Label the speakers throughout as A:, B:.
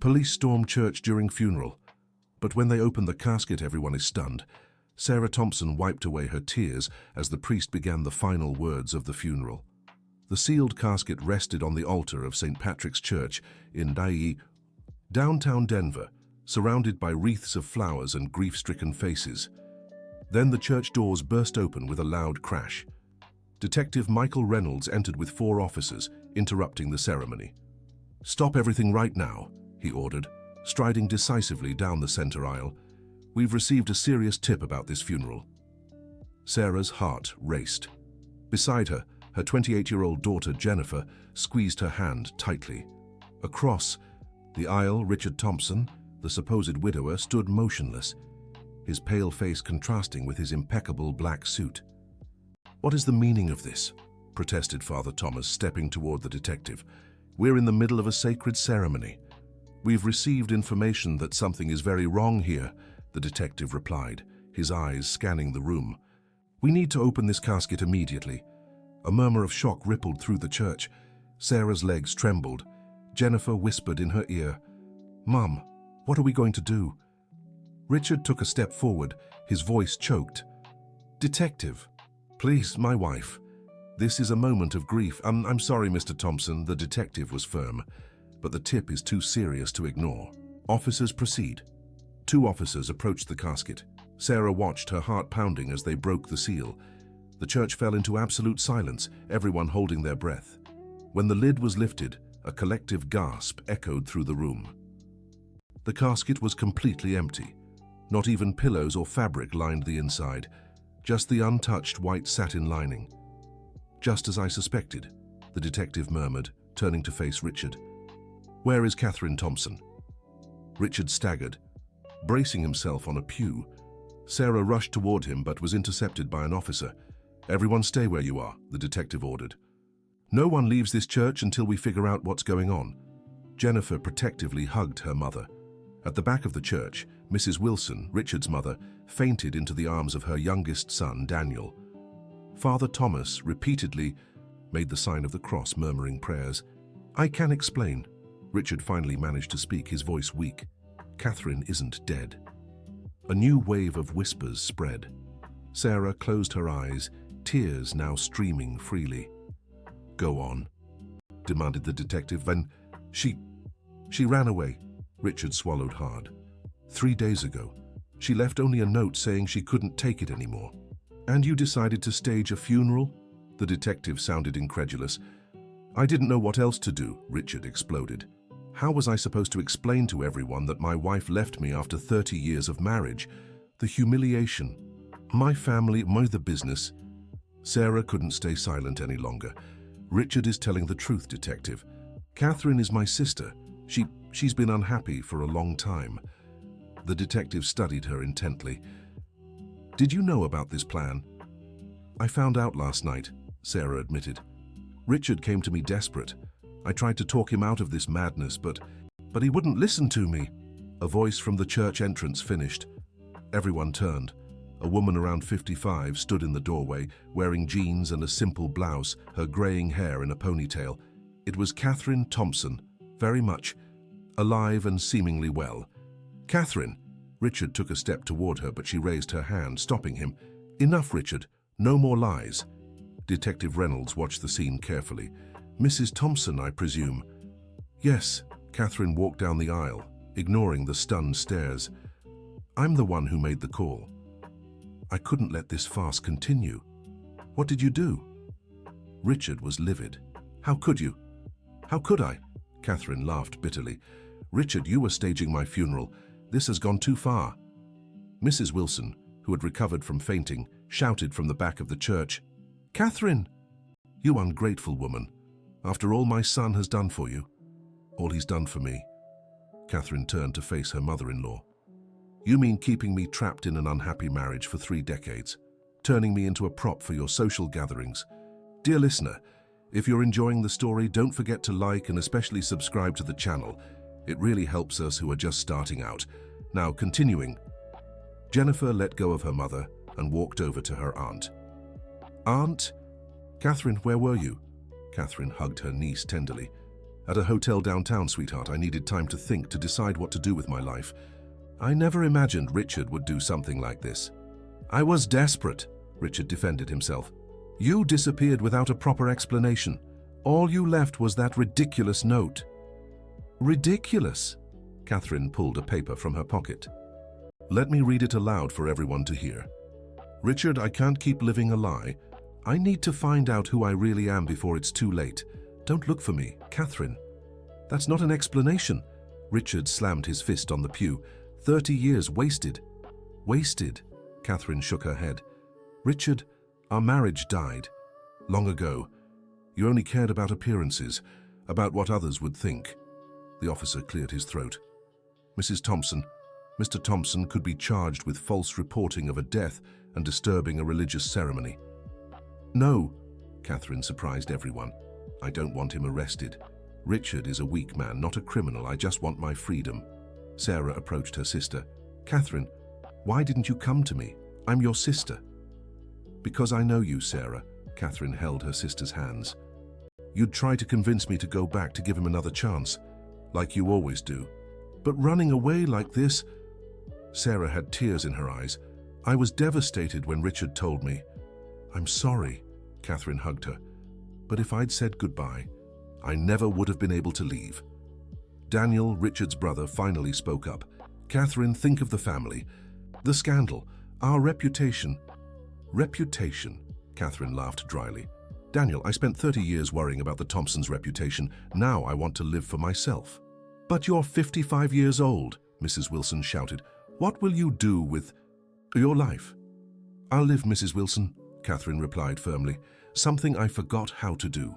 A: Police storm church during funeral. But when they open the casket, everyone is stunned. Sarah Thompson wiped away her tears as the priest began the final words of the funeral. The sealed casket rested on the altar of St. Patrick's Church in downtown Denver, surrounded by wreaths of flowers and grief-stricken faces. Then the church doors burst open with a loud crash. Detective Michael Reynolds entered with 4 officers, interrupting the ceremony. "Stop everything right now," he ordered, striding decisively down the center aisle. "We've received a serious tip about this funeral." Sarah's heart raced. Beside her, her 28-year-old daughter Jennifer squeezed her hand tightly. Across the aisle, Richard Thompson, the supposed widower, stood motionless, his pale face contrasting with his impeccable black suit. "What is the meaning of this?" protested Father Thomas, stepping toward the detective. "We're in the middle of a sacred ceremony." "We've received information that something is very wrong here," the detective replied, his eyes scanning the room. "We need to open this casket immediately." A murmur of shock rippled through the church. Sarah's legs trembled. Jennifer whispered in her ear, "Mom, what are we going to do?" Richard took a step forward, his voice choked. "Detective, please, my wife. This is a moment of grief." I'm sorry, Mr. Thompson," the detective was firm, "but the tip is too serious to ignore." "Officers, proceed." 2 officers approached the casket. Sarah watched, her heart pounding as they broke the seal. The church fell into absolute silence, everyone holding their breath. When the lid was lifted, a collective gasp echoed through the room. The casket was completely empty. Not even pillows or fabric lined the inside, just the untouched white satin lining. "Just as I suspected," the detective murmured, turning to face Richard. "Where is Catherine Thompson?" Richard staggered, bracing himself on a pew. Sarah rushed toward him but was intercepted by an officer. "Everyone stay where you are," the detective ordered. "No one leaves this church until we figure out what's going on." Jennifer protectively hugged her mother. At the back of the church, Mrs. Wilson, Richard's mother, fainted into the arms of her youngest son, Daniel. Father Thomas repeatedly made the sign of the cross, murmuring prayers. "I can explain." Richard finally managed to speak, his voice weak. "Catherine isn't dead." A new wave of whispers spread. Sarah closed her eyes, tears now streaming freely. "Go on," demanded the detective. "Then she ran away." Richard swallowed hard. 3 days ago. She left only a note saying she couldn't take it anymore. "And you decided to stage a funeral?" The detective sounded incredulous. "I didn't know what else to do," Richard exploded. "How was I supposed to explain to everyone that my wife left me after 30 years of marriage? The humiliation. My family, the business." Sarah couldn't stay silent any longer. "Richard is telling the truth, detective. Catherine is my sister. She's been unhappy for a long time." The detective studied her intently. "Did you know about this plan?" "I found out last night," Sarah admitted. "Richard came to me desperate. I tried to talk him out of this madness, but he wouldn't listen to me." A voice from the church entrance finished. Everyone turned. A woman around 55 stood in the doorway, wearing jeans and a simple blouse, her graying hair in a ponytail. It was Catherine Thompson, very much alive and seemingly well. "Catherine!" Richard took a step toward her, but she raised her hand, stopping him. "Enough, Richard. No more lies." Detective Reynolds watched the scene carefully. "Mrs. Thompson, I presume?" "Yes." Catherine walked down the aisle, ignoring the stunned stares. "I'm the one who made the call. I couldn't let this farce continue." "What did you do?" Richard was livid. "How could you?" "How could I?" Catherine laughed bitterly. "Richard, you were staging my funeral. This has gone too far." Mrs. Wilson, who had recovered from fainting, shouted from the back of the church, "Catherine! You ungrateful woman. After all my son has done for you, all he's done for me." Catherine turned to face her mother-in-law. "You mean keeping me trapped in an unhappy marriage for 3 decades, turning me into a prop for your social gatherings? Dear listener, if you're enjoying the story, don't forget to like and especially subscribe to the channel. It really helps us who are just starting out. Now, continuing. Jennifer let go of her mother and walked over to her aunt. "Aunt? Catherine, where were you?" Catherine hugged her niece tenderly. At a hotel downtown, sweetheart. I needed time to think, to decide what to do with my life. I never imagined Richard would do something like this. I was desperate, Richard defended himself. You disappeared without a proper explanation. All you left was that ridiculous note. Ridiculous? Catherine pulled a paper from her pocket. Let me read it aloud for everyone to hear. Richard, I can't keep living a lie. I need to find out who I really am before it's too late. Don't look for me, Catherine. That's not an explanation. Richard slammed his fist on the pew. 30 years wasted. Wasted? Catherine shook her head. Richard, our marriage died. Long ago. You only cared about appearances, about what others would think. The officer cleared his throat. Mrs. Thompson, Mr. Thompson could be charged with false reporting of a death and disturbing a religious ceremony. No, Catherine surprised everyone. I don't want him arrested. Richard is a weak man, not a criminal. I just want my freedom. Sarah approached her sister. Catherine, why didn't you come to me? I'm your sister. Because I know you, Sarah. Catherine held her sister's hands. You'd try to convince me to go back, to give him another chance, like you always do. But running away like this... Sarah had tears in her eyes. I was devastated when Richard told me. I'm sorry, Catherine hugged her. But if I'd said goodbye, I never would have been able to leave. Daniel, Richard's brother, finally spoke up. Catherine, think of the family. The scandal. Our reputation. Reputation, Catherine laughed dryly. Daniel, I spent 30 years worrying about the Thompsons' reputation. Now I want to live for myself. But you're 55 years old, Mrs. Wilson shouted. What will you do with your life? I'll live, Mrs. Wilson, Catherine replied firmly. Something I forgot how to do.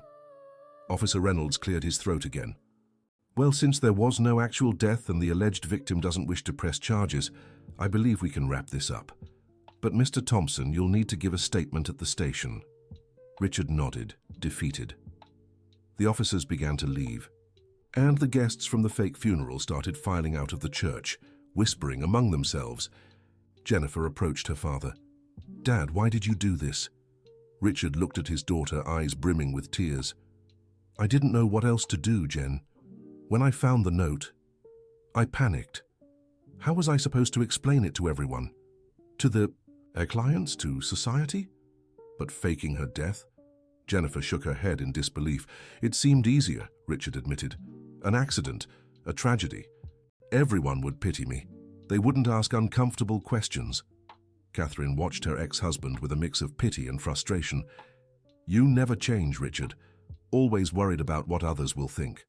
A: Officer Reynolds cleared his throat again. Well, since there was no actual death and the alleged victim doesn't wish to press charges, I believe we can wrap this up. But Mr. Thompson, you'll need to give a statement at the station. Richard nodded, defeated. The officers began to leave, and the guests from the fake funeral started filing out of the church, whispering among themselves. Jennifer approached her father. Dad, why did you do this? Richard looked at his daughter, eyes brimming with tears. I didn't know what else to do, Jen. When I found the note, I panicked. How was I supposed to explain it to everyone? To the clients, to society? But faking her death? Jennifer shook her head in disbelief. It seemed easier, Richard admitted. An accident, a tragedy. Everyone would pity me. They wouldn't ask uncomfortable questions. Catherine watched her ex-husband with a mix of pity and frustration. You never change, Richard. Always worried about what others will think.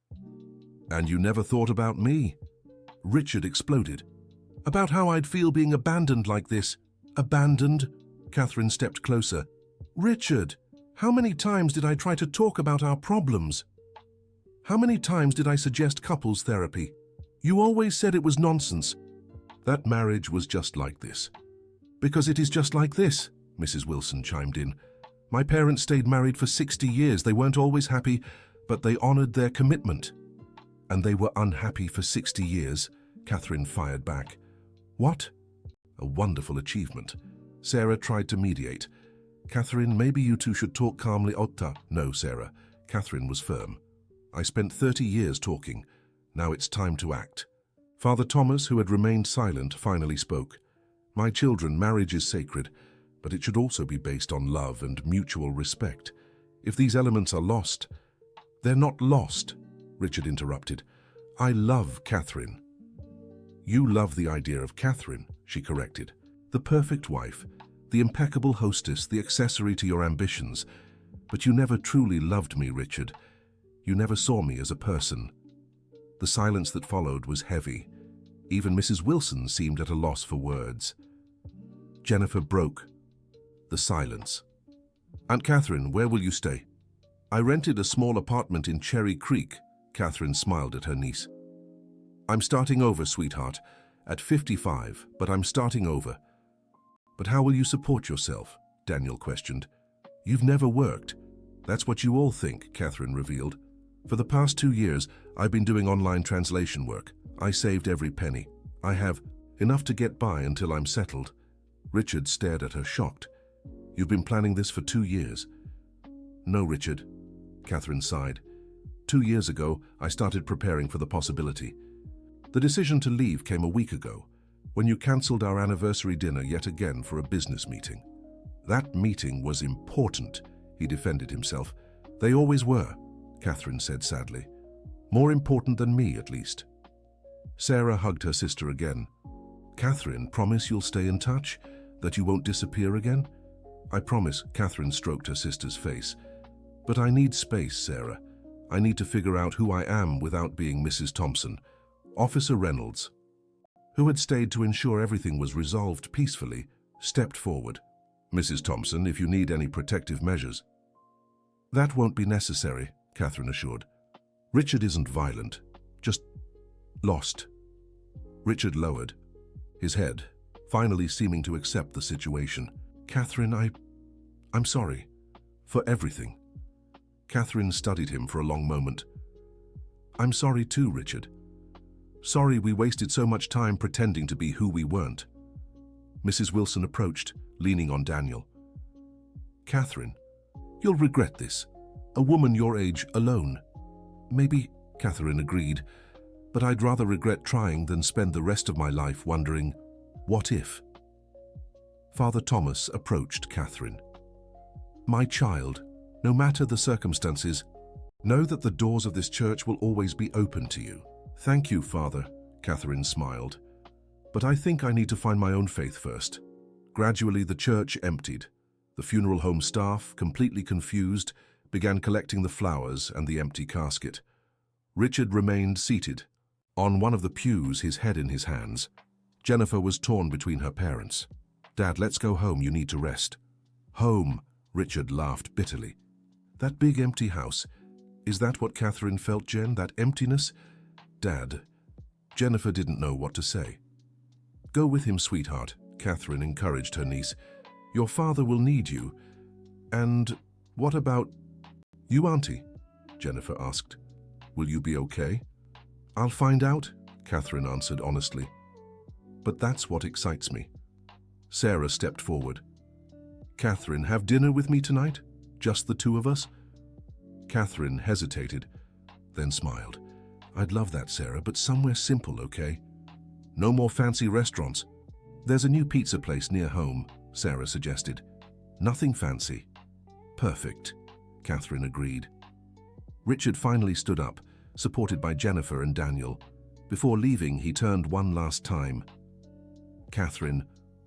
A: And you never thought about me? Richard exploded. About how I'd feel being abandoned like this. Abandoned? Catherine stepped closer. Richard, how many times did I try to talk about our problems? How many times did I suggest couples therapy? You always said it was nonsense. That marriage was just like this. Because it is just like this, Mrs. Wilson chimed in. My parents stayed married for 60 years. They weren't always happy, but they honored their commitment. And they were unhappy for 60 years, Catherine fired back. What? A wonderful achievement. Sarah tried to mediate. Catherine, maybe you two should talk calmly. Otta. No, Sarah. Catherine was firm. I spent 30 years talking. Now it's time to act. Father Thomas, who had remained silent, finally spoke. My children, marriage is sacred, but it should also be based on love and mutual respect. If these elements are lost, they're not lost, Richard interrupted. I love Catherine. You love the idea of Catherine, she corrected. The perfect wife, the impeccable hostess, the accessory to your ambitions. But you never truly loved me, Richard. You never saw me as a person. The silence that followed was heavy. Even Mrs. Wilson seemed at a loss for words. Jennifer broke the silence. Aunt Catherine, where will you stay? I rented a small apartment in Cherry Creek. Catherine smiled at her niece. I'm starting over, sweetheart. At 55, but I'm starting over. But how will you support yourself? Daniel questioned. You've never worked. That's what you all think, Catherine revealed. For the past 2 years, I've been doing online translation work. I saved every penny. I have enough to get by until I'm settled. Richard stared at her, shocked. You've been planning this for 2 years. No, Richard, Catherine sighed. 2 years ago, I started preparing for the possibility. The decision to leave came a week ago, when you cancelled our anniversary dinner yet again for a business meeting. That meeting was important, he defended himself. They always were, Catherine said sadly. More important than me, at least. Sarah hugged her sister again. Catherine, promise you'll stay in touch? That you won't disappear again? I promise, Catherine stroked her sister's face. But I need space, Sarah. I need to figure out who I am without being Mrs. Thompson. Officer Reynolds, who had stayed to ensure everything was resolved peacefully, stepped forward. Mrs. Thompson, if you need any protective measures. That won't be necessary, Catherine assured. Richard isn't violent, just lost. Richard lowered his head, finally seeming to accept the situation. Catherine, I'm sorry. For everything. Catherine studied him for a long moment. I'm sorry too, Richard. Sorry we wasted so much time pretending to be who we weren't. Mrs. Wilson approached, leaning on Daniel. Catherine, you'll regret this. A woman your age alone. Maybe, Catherine agreed, but I'd rather regret trying than spend the rest of my life wondering, what if? Father Thomas approached Catherine. My child, no matter the circumstances, know that the doors of this church will always be open to you. Thank you, Father, Catherine smiled. But I think I need to find my own faith first. Gradually, the church emptied. The funeral home staff, completely confused, began collecting the flowers and the empty casket. Richard remained seated. On one of the pews, his head in his hands. Jennifer was torn between her parents. Dad, let's go home, you need to rest. Home, Richard laughed bitterly. That big empty house, is that what Catherine felt, Jen, that emptiness? Dad, Jennifer didn't know what to say. Go with him, sweetheart, Catherine encouraged her niece. Your father will need you. And what about you, Auntie? Jennifer asked. Will you be okay? I'll find out, Catherine answered honestly. But that's what excites me. Sarah stepped forward. Catherine, have dinner with me tonight? Just the two of us? Catherine hesitated, then smiled. I'd love that, Sarah, but somewhere simple, okay? No more fancy restaurants. There's a new pizza place near home, Sarah suggested. Nothing fancy. Perfect, Catherine agreed. Richard finally stood up, supported by Jennifer and Daniel. Before leaving, he turned one last time. Catherine,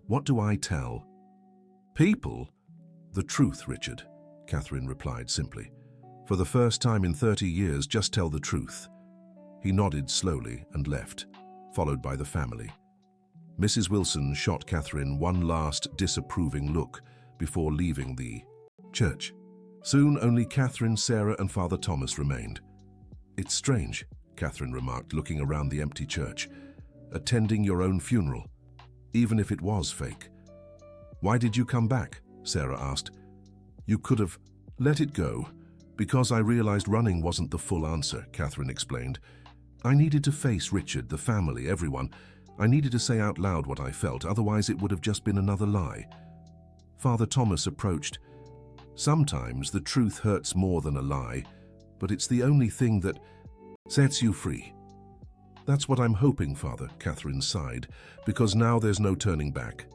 A: what do I tell? People? The truth, Richard, Catherine replied simply. For the first time in 30 years, just tell the truth. He nodded slowly and left, followed by the family. Mrs. Wilson shot Catherine one last disapproving look before leaving the church. Soon only Catherine, Sarah and Father Thomas remained. It's strange, Catherine remarked, looking around the empty church. Attending your own funeral, even if it was fake. Why did you come back? Sarah asked. You could have let it go. Because I realized running wasn't the full answer, Catherine explained. I needed to face Richard, the family, everyone. I needed to say out loud what I felt, otherwise it would have just been another lie. Father Thomas approached. Sometimes the truth hurts more than a lie, but it's the only thing that sets you free. That's what I'm hoping, Father, Catherine sighed, because now there's no turning back.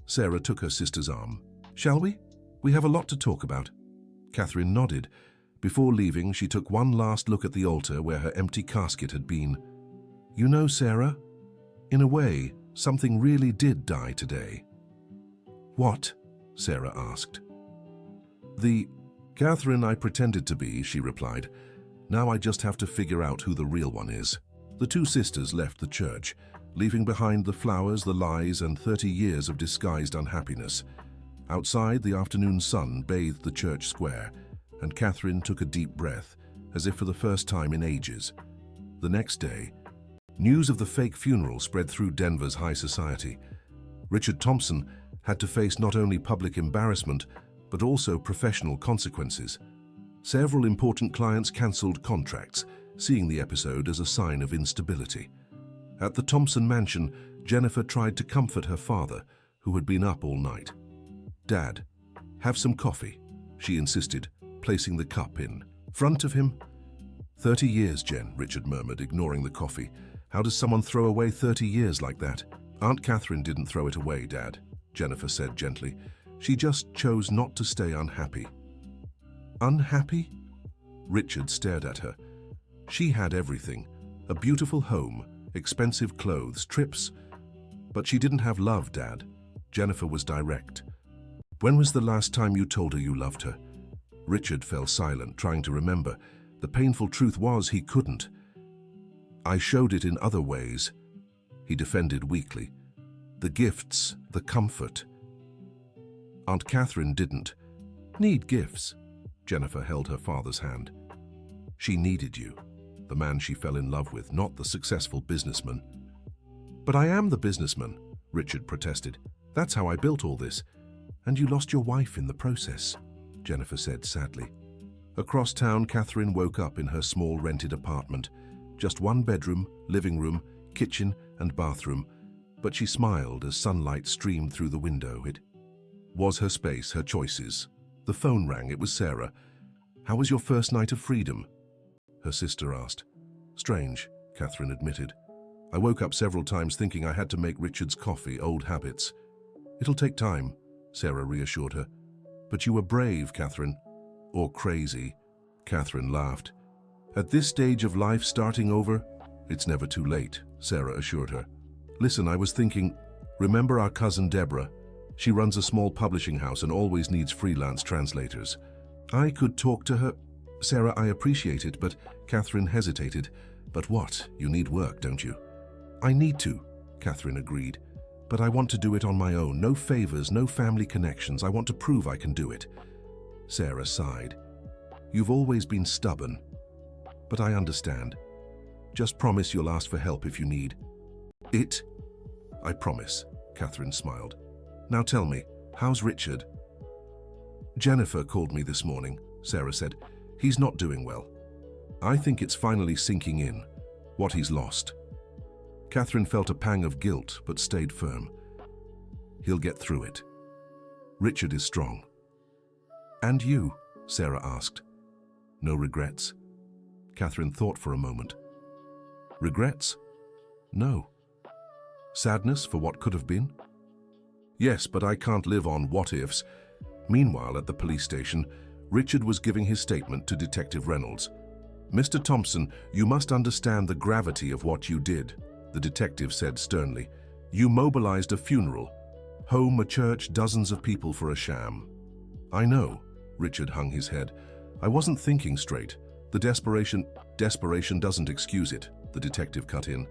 A: Sarah took her sister's arm. Shall we? We have a lot to talk about. Catherine nodded. Before leaving, she took one last look at the altar where her empty casket had been. You know, Sarah, in a way, something really did die today. What? Sarah asked. The Catherine I pretended to be, she replied. Now I just have to figure out who the real one is. The two sisters left the church, leaving behind the flowers, the lies, and 30 years of disguised unhappiness. Outside, the afternoon sun bathed the church square, and Catherine took a deep breath, as if for the first time in ages. The next day, news of the fake funeral spread through Denver's high society. Richard Thompson had to face not only public embarrassment, but also professional consequences. Several important clients cancelled contracts, seeing the episode as a sign of instability. At the Thompson mansion, Jennifer tried to comfort her father, who had been up all night. Dad, have some coffee, she insisted, placing the cup in front of him. 30 years, Jen, Richard murmured, ignoring the coffee. How does someone throw away 30 years like that? Aunt Catherine didn't throw it away, Dad, Jennifer said gently. She just chose not to stay unhappy. Unhappy? Richard stared at her. She had everything. A beautiful home, expensive clothes, trips. But she didn't have love, Dad. Jennifer was direct. When was the last time you told her you loved her? Richard fell silent, trying to remember. The painful truth was he couldn't. I showed it in other ways, he defended weakly. The gifts, the comfort. Aunt Catherine didn't need gifts. Jennifer held her father's hand. She needed you, the man she fell in love with, not the successful businessman. But I am the businessman, Richard protested. That's how I built all this. And you lost your wife in the process, Jennifer said sadly. Across town, Catherine woke up in her small rented apartment. Just one bedroom, living room, kitchen and bathroom. But she smiled as sunlight streamed through the window. It was her space, her choices. The phone rang. It was Sarah. How was your first night of freedom? Her sister asked. Strange, Catherine admitted. I woke up several times thinking I had to make Richard's coffee, old habits. It'll take time, Sarah reassured her. But you were brave, Catherine. Or crazy. Catherine laughed. At this stage of life, starting over, it's never too late, Sarah assured her. Listen, I was thinking, remember our cousin Deborah? She runs a small publishing house and always needs freelance translators. I could talk to her. Sarah, I appreciate it, but Catherine hesitated. But what? You need work, don't you? I need to, Catherine agreed. But I want to do it on my own. No favors, no family connections. I want to prove I can do it. Sarah sighed. You've always been stubborn. But I understand. Just promise you'll ask for help if you need it. I promise, Catherine smiled. Now tell me, how's Richard? Jennifer called me this morning, Sarah said. He's not doing well. I think it's finally sinking in, what he's lost. Catherine felt a pang of guilt, but stayed firm. He'll get through it. Richard is strong. And you? Sarah asked. No regrets? Catherine thought for a moment. Regrets? No. Sadness for what could have been? Yes, but I can't live on what-ifs. Meanwhile, at the police station, Richard was giving his statement to Detective Reynolds. Mr. Thompson, you must understand the gravity of what you did, the detective said sternly. You mobilized a funeral. Home, a church, dozens of people for a sham. I know, Richard hung his head. I wasn't thinking straight. The desperation doesn't excuse it, the detective cut in.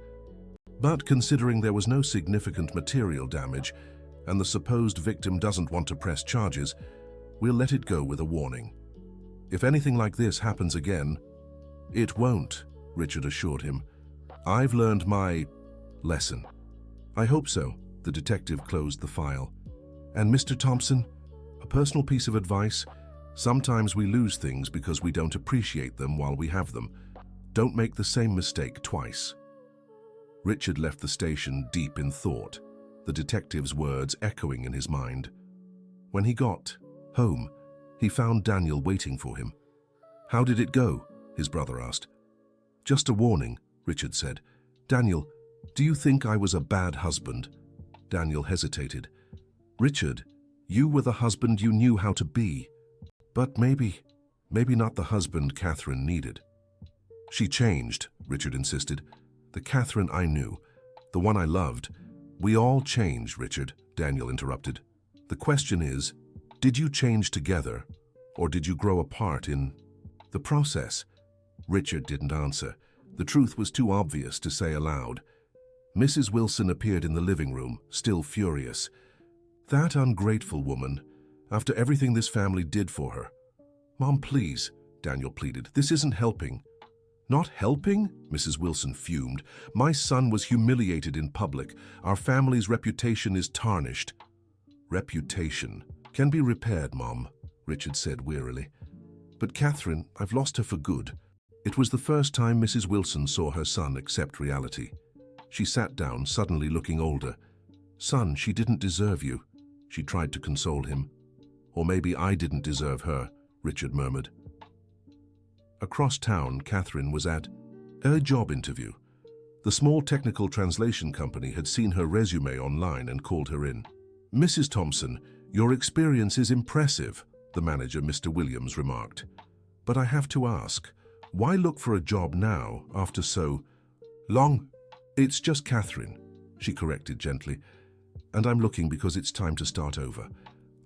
A: But considering there was no significant material damage, and the supposed victim doesn't want to press charges, we'll let it go with a warning. If anything like this happens again, it won't, Richard assured him. I've learned my lesson. I hope so, the detective closed the file. And Mr. Thompson, a personal piece of advice, sometimes we lose things because we don't appreciate them while we have them. Don't make the same mistake twice. Richard left the station deep in thought, the detective's words echoing in his mind. When he got home, he found Daniel waiting for him. How did it go? His brother asked. Just a warning, Richard said. Daniel, do you think I was a bad husband? Daniel hesitated. Richard, you were the husband you knew how to be. But maybe not the husband Catherine needed. She changed, Richard insisted. The Catherine I knew, the one I loved. We all change, Richard, Daniel interrupted. The question is, did you change together, or did you grow apart in the process? Richard didn't answer. The truth was too obvious to say aloud. Mrs. Wilson appeared in the living room, still furious. That ungrateful woman, after everything this family did for her. Mom, please, Daniel pleaded. This isn't helping. Not helping? Mrs. Wilson fumed. My son was humiliated in public. Our family's reputation is tarnished. Reputation can be repaired, Mom, Richard said wearily. But Catherine, I've lost her for good. It was the first time Mrs. Wilson saw her son accept reality. She sat down, suddenly looking older. Son, she didn't deserve you. She tried to console him. Or maybe I didn't deserve her, Richard murmured. Across town, Catherine was at a job interview. The small technical translation company had seen her resume online and called her in. "Mrs. Thompson, your experience is impressive," the manager, Mr. Williams, remarked. "But I have to ask, why look for a job now after so long?" "It's just Catherine," she corrected gently, "and I'm looking because it's time to start over.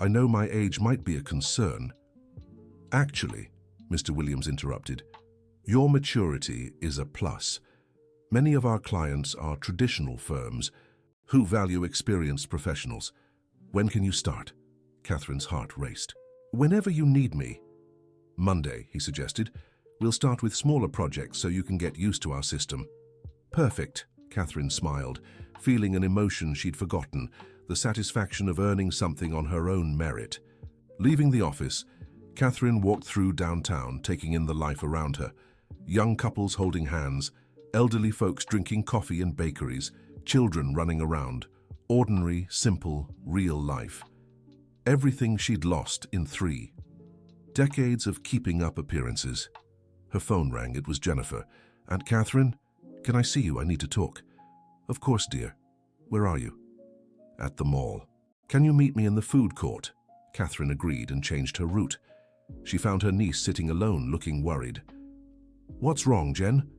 A: I know my age might be a concern." "Actually," Mr. Williams interrupted, "your maturity is a plus. Many of our clients are traditional firms who value experienced professionals. When can you start?" Catherine's heart raced. "Whenever you need me." "Monday," he suggested. "We'll start with smaller projects so you can get used to our system." "Perfect," Catherine smiled, feeling an emotion she'd forgotten, the satisfaction of earning something on her own merit. Leaving the office, Catherine walked through downtown, taking in the life around her. Young couples holding hands, elderly folks drinking coffee in bakeries, children running around. Ordinary, simple, real life. Everything she'd lost in 3 decades of keeping up appearances. Her phone rang. It was Jennifer. "Aunt Catherine? Can I see you? I need to talk." "Of course, dear. Where are you?" "At the mall." "Can you meet me in the food court?" Catherine agreed and changed her route. She found her niece sitting alone, looking worried. "What's wrong, Jen?"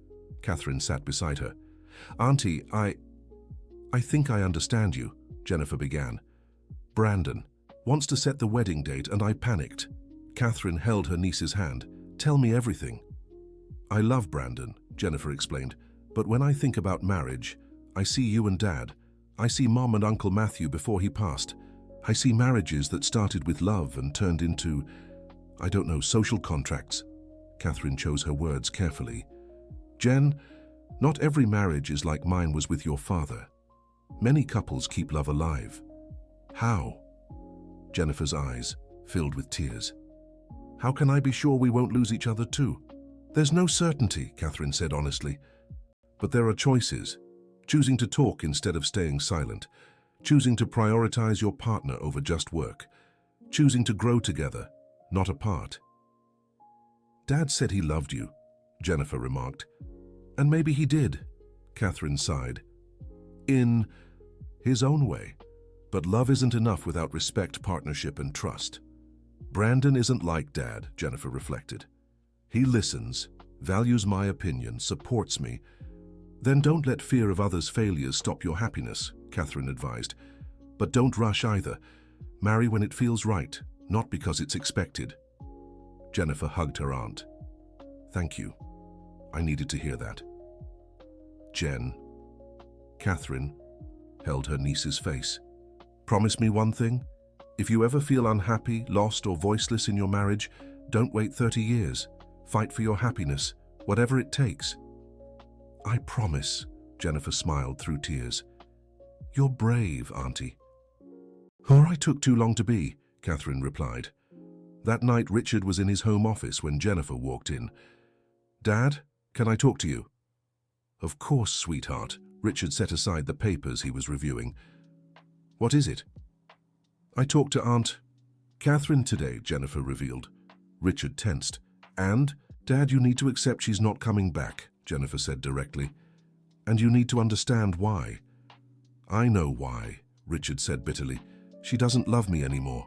A: Catherine sat beside her. "Auntie, I think I understand you," Jennifer began. "Brandon wants to set the wedding date and I panicked." Catherine held her niece's hand. "Tell me everything." "I love Brandon," Jennifer explained, "but when I think about marriage, I see you and Dad. I see Mom and Uncle Matthew before he passed. I see marriages that started with love and turned into, I don't know, social contracts." Catherine chose her words carefully. "Jen, not every marriage is like mine was with your father. Many couples keep love alive." "How?" Jennifer's eyes filled with tears. "How can I be sure we won't lose each other too?" "There's no certainty," Catherine said honestly. "But there are choices. Choosing to talk instead of staying silent. Choosing to prioritize your partner over just work. Choosing to grow together, not apart." "Dad said he loved you," Jennifer remarked. "And maybe he did," Catherine sighed. "In his own way. But love isn't enough without respect, partnership, and trust." "Brandon isn't like Dad," Jennifer reflected. "He listens, values my opinion, supports me." "Then don't let fear of others' failures stop your happiness," Catherine advised. "But don't rush either. Marry when it feels right, not because it's expected." Jennifer hugged her aunt. "Thank you. I needed to hear that." "Jen." Catherine held her niece's face. "Promise me one thing. If you ever feel unhappy, lost, or voiceless in your marriage, don't wait 30 years. Fight for your happiness, whatever it takes." "I promise," Jennifer smiled through tears. "You're brave, Auntie." "Or I took too long to be," Catherine replied. That night, Richard was in his home office when Jennifer walked in. "Dad, can I talk to you?" "Of course, sweetheart." Richard set aside the papers he was reviewing. "What is it?" "I talked to Aunt Catherine today," Jennifer revealed. Richard tensed. "And, Dad, you need to accept she's not coming back," Jennifer said directly. "And you need to understand why." "I know why," Richard said bitterly. "She doesn't love me anymore."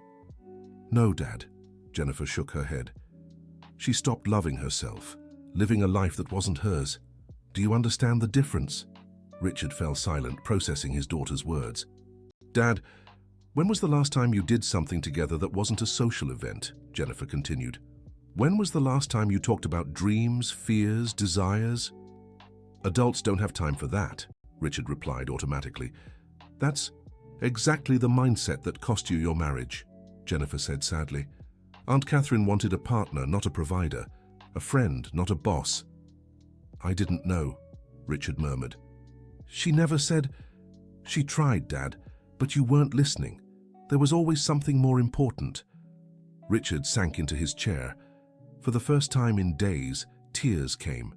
A: "No, Dad," Jennifer shook her head. "She stopped loving herself, living a life that wasn't hers. Do you understand the difference?" Richard fell silent, processing his daughter's words. "Dad, when was the last time you did something together that wasn't a social event?" Jennifer continued. "When was the last time you talked about dreams, fears, desires?" "Adults don't have time for that," Richard replied automatically. "That's exactly the mindset that cost you your marriage," Jennifer said sadly. "Aunt Catherine wanted a partner, not a provider. A friend, not a boss." "I didn't know," Richard murmured. "She never said—" "She tried, Dad, but you weren't listening. There was always something more important." Richard sank into his chair. For the first time in days, tears came.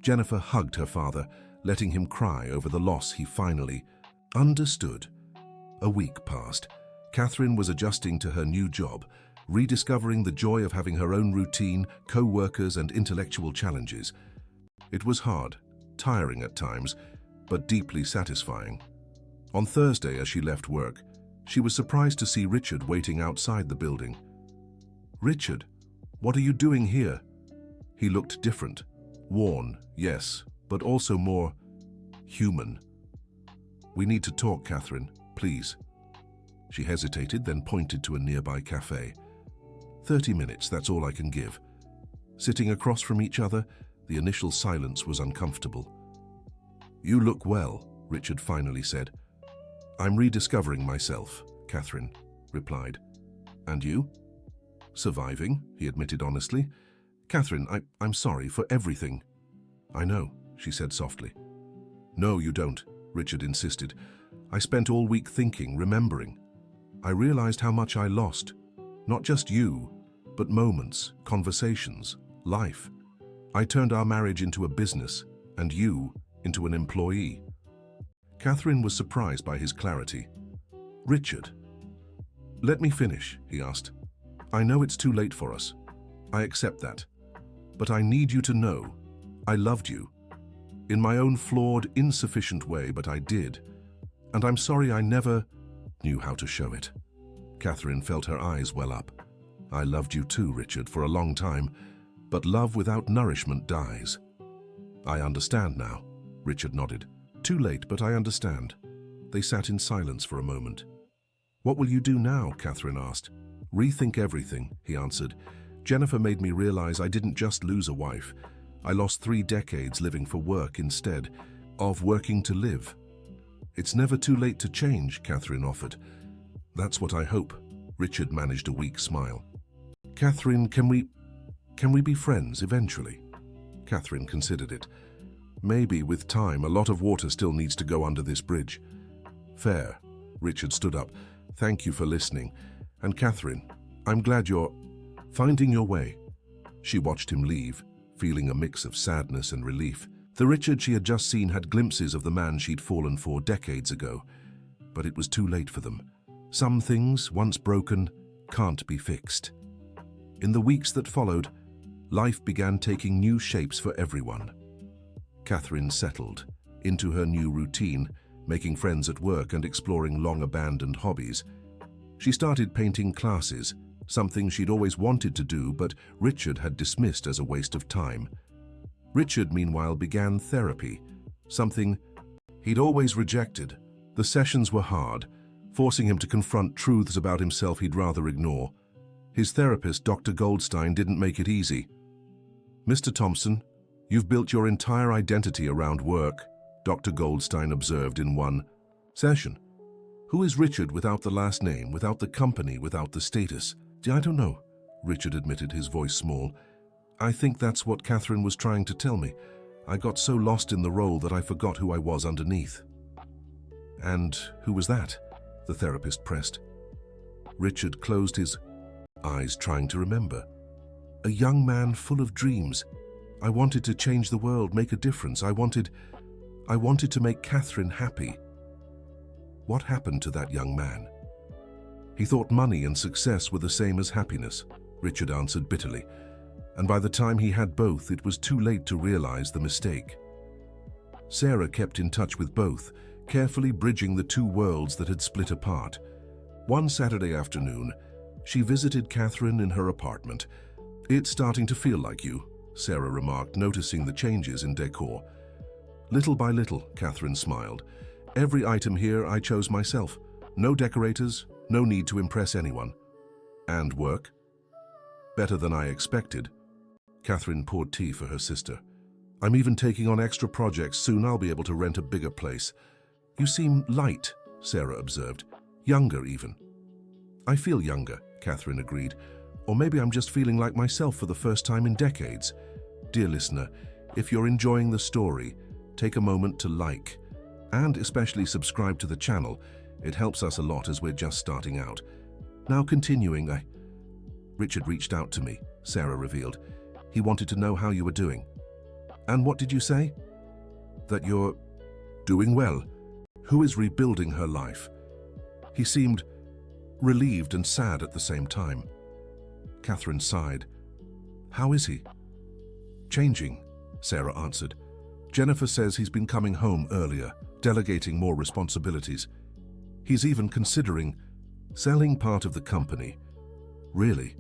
A: Jennifer hugged her father, letting him cry over the loss he finally understood. A week passed. Catherine was adjusting to her new job, rediscovering the joy of having her own routine, co-workers and intellectual challenges. It was hard, tiring at times, but deeply satisfying. On Thursday, as she left work, she was surprised to see Richard waiting outside the building. "Richard, what are you doing here?" He looked different. Worn, yes, but also more human. "We need to talk, Catherine, please." She hesitated, then pointed to a nearby cafe. 30 minutes, that's all I can give." Sitting across from each other, the initial silence was uncomfortable. "You look well," Richard finally said. "I'm rediscovering myself," Catherine replied. "And you?" "Surviving," he admitted honestly. "Catherine, I'm sorry for everything." "I know," she said softly. "No, you don't," Richard insisted. "I spent all week thinking, remembering. I realized how much I lost. Not just you, but moments, conversations, life. I turned our marriage into a business, and you into an employee." Catherine was surprised by his clarity. "Richard." "Let me finish," he asked. "I know it's too late for us. I accept that. But I need you to know, I loved you. In my own flawed, insufficient way, but I did. And I'm sorry I never knew how to show it." Catherine felt her eyes well up. "I loved you too, Richard, for a long time, but love without nourishment dies." "I understand now," Richard nodded. "Too late, but I understand." They sat in silence for a moment. "What will you do now?" Catherine asked. "Rethink everything," he answered. "Jennifer made me realize I didn't just lose a wife. I lost 3 decades living for work instead of working to live." "It's never too late to change," Catherine offered. "That's what I hope." Richard managed a weak smile. "Catherine, can we be friends eventually?" Catherine considered it. "Maybe with time. A lot of water still needs to go under this bridge." "Fair." Richard stood up. "Thank you for listening. And Catherine, I'm glad you're finding your way." She watched him leave, feeling a mix of sadness and relief. The Richard she had just seen had glimpses of the man she'd fallen for decades ago, but it was too late for them. Some things, once broken, can't be fixed. In the weeks that followed, life began taking new shapes for everyone. Catherine settled into her new routine, making friends at work and exploring long-abandoned hobbies. She started painting classes, something she'd always wanted to do, but Richard had dismissed as a waste of time. Richard, meanwhile, began therapy, something he'd always rejected. The sessions were hard, forcing him to confront truths about himself he'd rather ignore. His therapist, Dr. Goldstein, didn't make it easy. "Mr. Thompson, you've built your entire identity around work," Dr. Goldstein observed in one session. "Who is Richard without the last name, without the company, without the status?" "I don't know," Richard admitted, his voice small. "I think that's what Catherine was trying to tell me. I got so lost in the role that I forgot who I was underneath." "And who was that?" the therapist pressed. Richard closed his eyes, trying to remember. "A young man full of dreams. I wanted to change the world, make a difference. I wanted to make Catherine happy." "What happened to that young man?" "He thought money and success were the same as happiness," Richard answered bitterly. "And by the time he had both, it was too late to realize the mistake." Sarah kept in touch with both, carefully bridging the two worlds that had split apart. One Saturday afternoon, she visited Catherine in her apartment. "It's starting to feel like you," Sarah remarked, noticing the changes in decor. "Little by little," Catherine smiled. "Every item here I chose myself. No decorators, no need to impress anyone." "And work?" "Better than I expected." Catherine poured tea for her sister. "I'm even taking on extra projects. Soon I'll be able to rent a bigger place." "You seem light," Sarah observed. "Younger even." "I feel younger," Catherine agreed. "Or maybe I'm just feeling like myself for the first time in decades." Dear listener, if you're enjoying the story, take a moment to like and especially subscribe to the channel. It helps us a lot as we're just starting out. Now continuing, Richard reached out to me, Sarah revealed. He wanted to know how you were doing. "And what did you say?" "That you're doing well." Who is rebuilding her life? He seemed relieved and sad at the same time. Catherine sighed. How is he? Changing, Sarah answered. Jennifer says he's been coming home earlier, delegating more responsibilities. He's even considering selling part of the company. Really?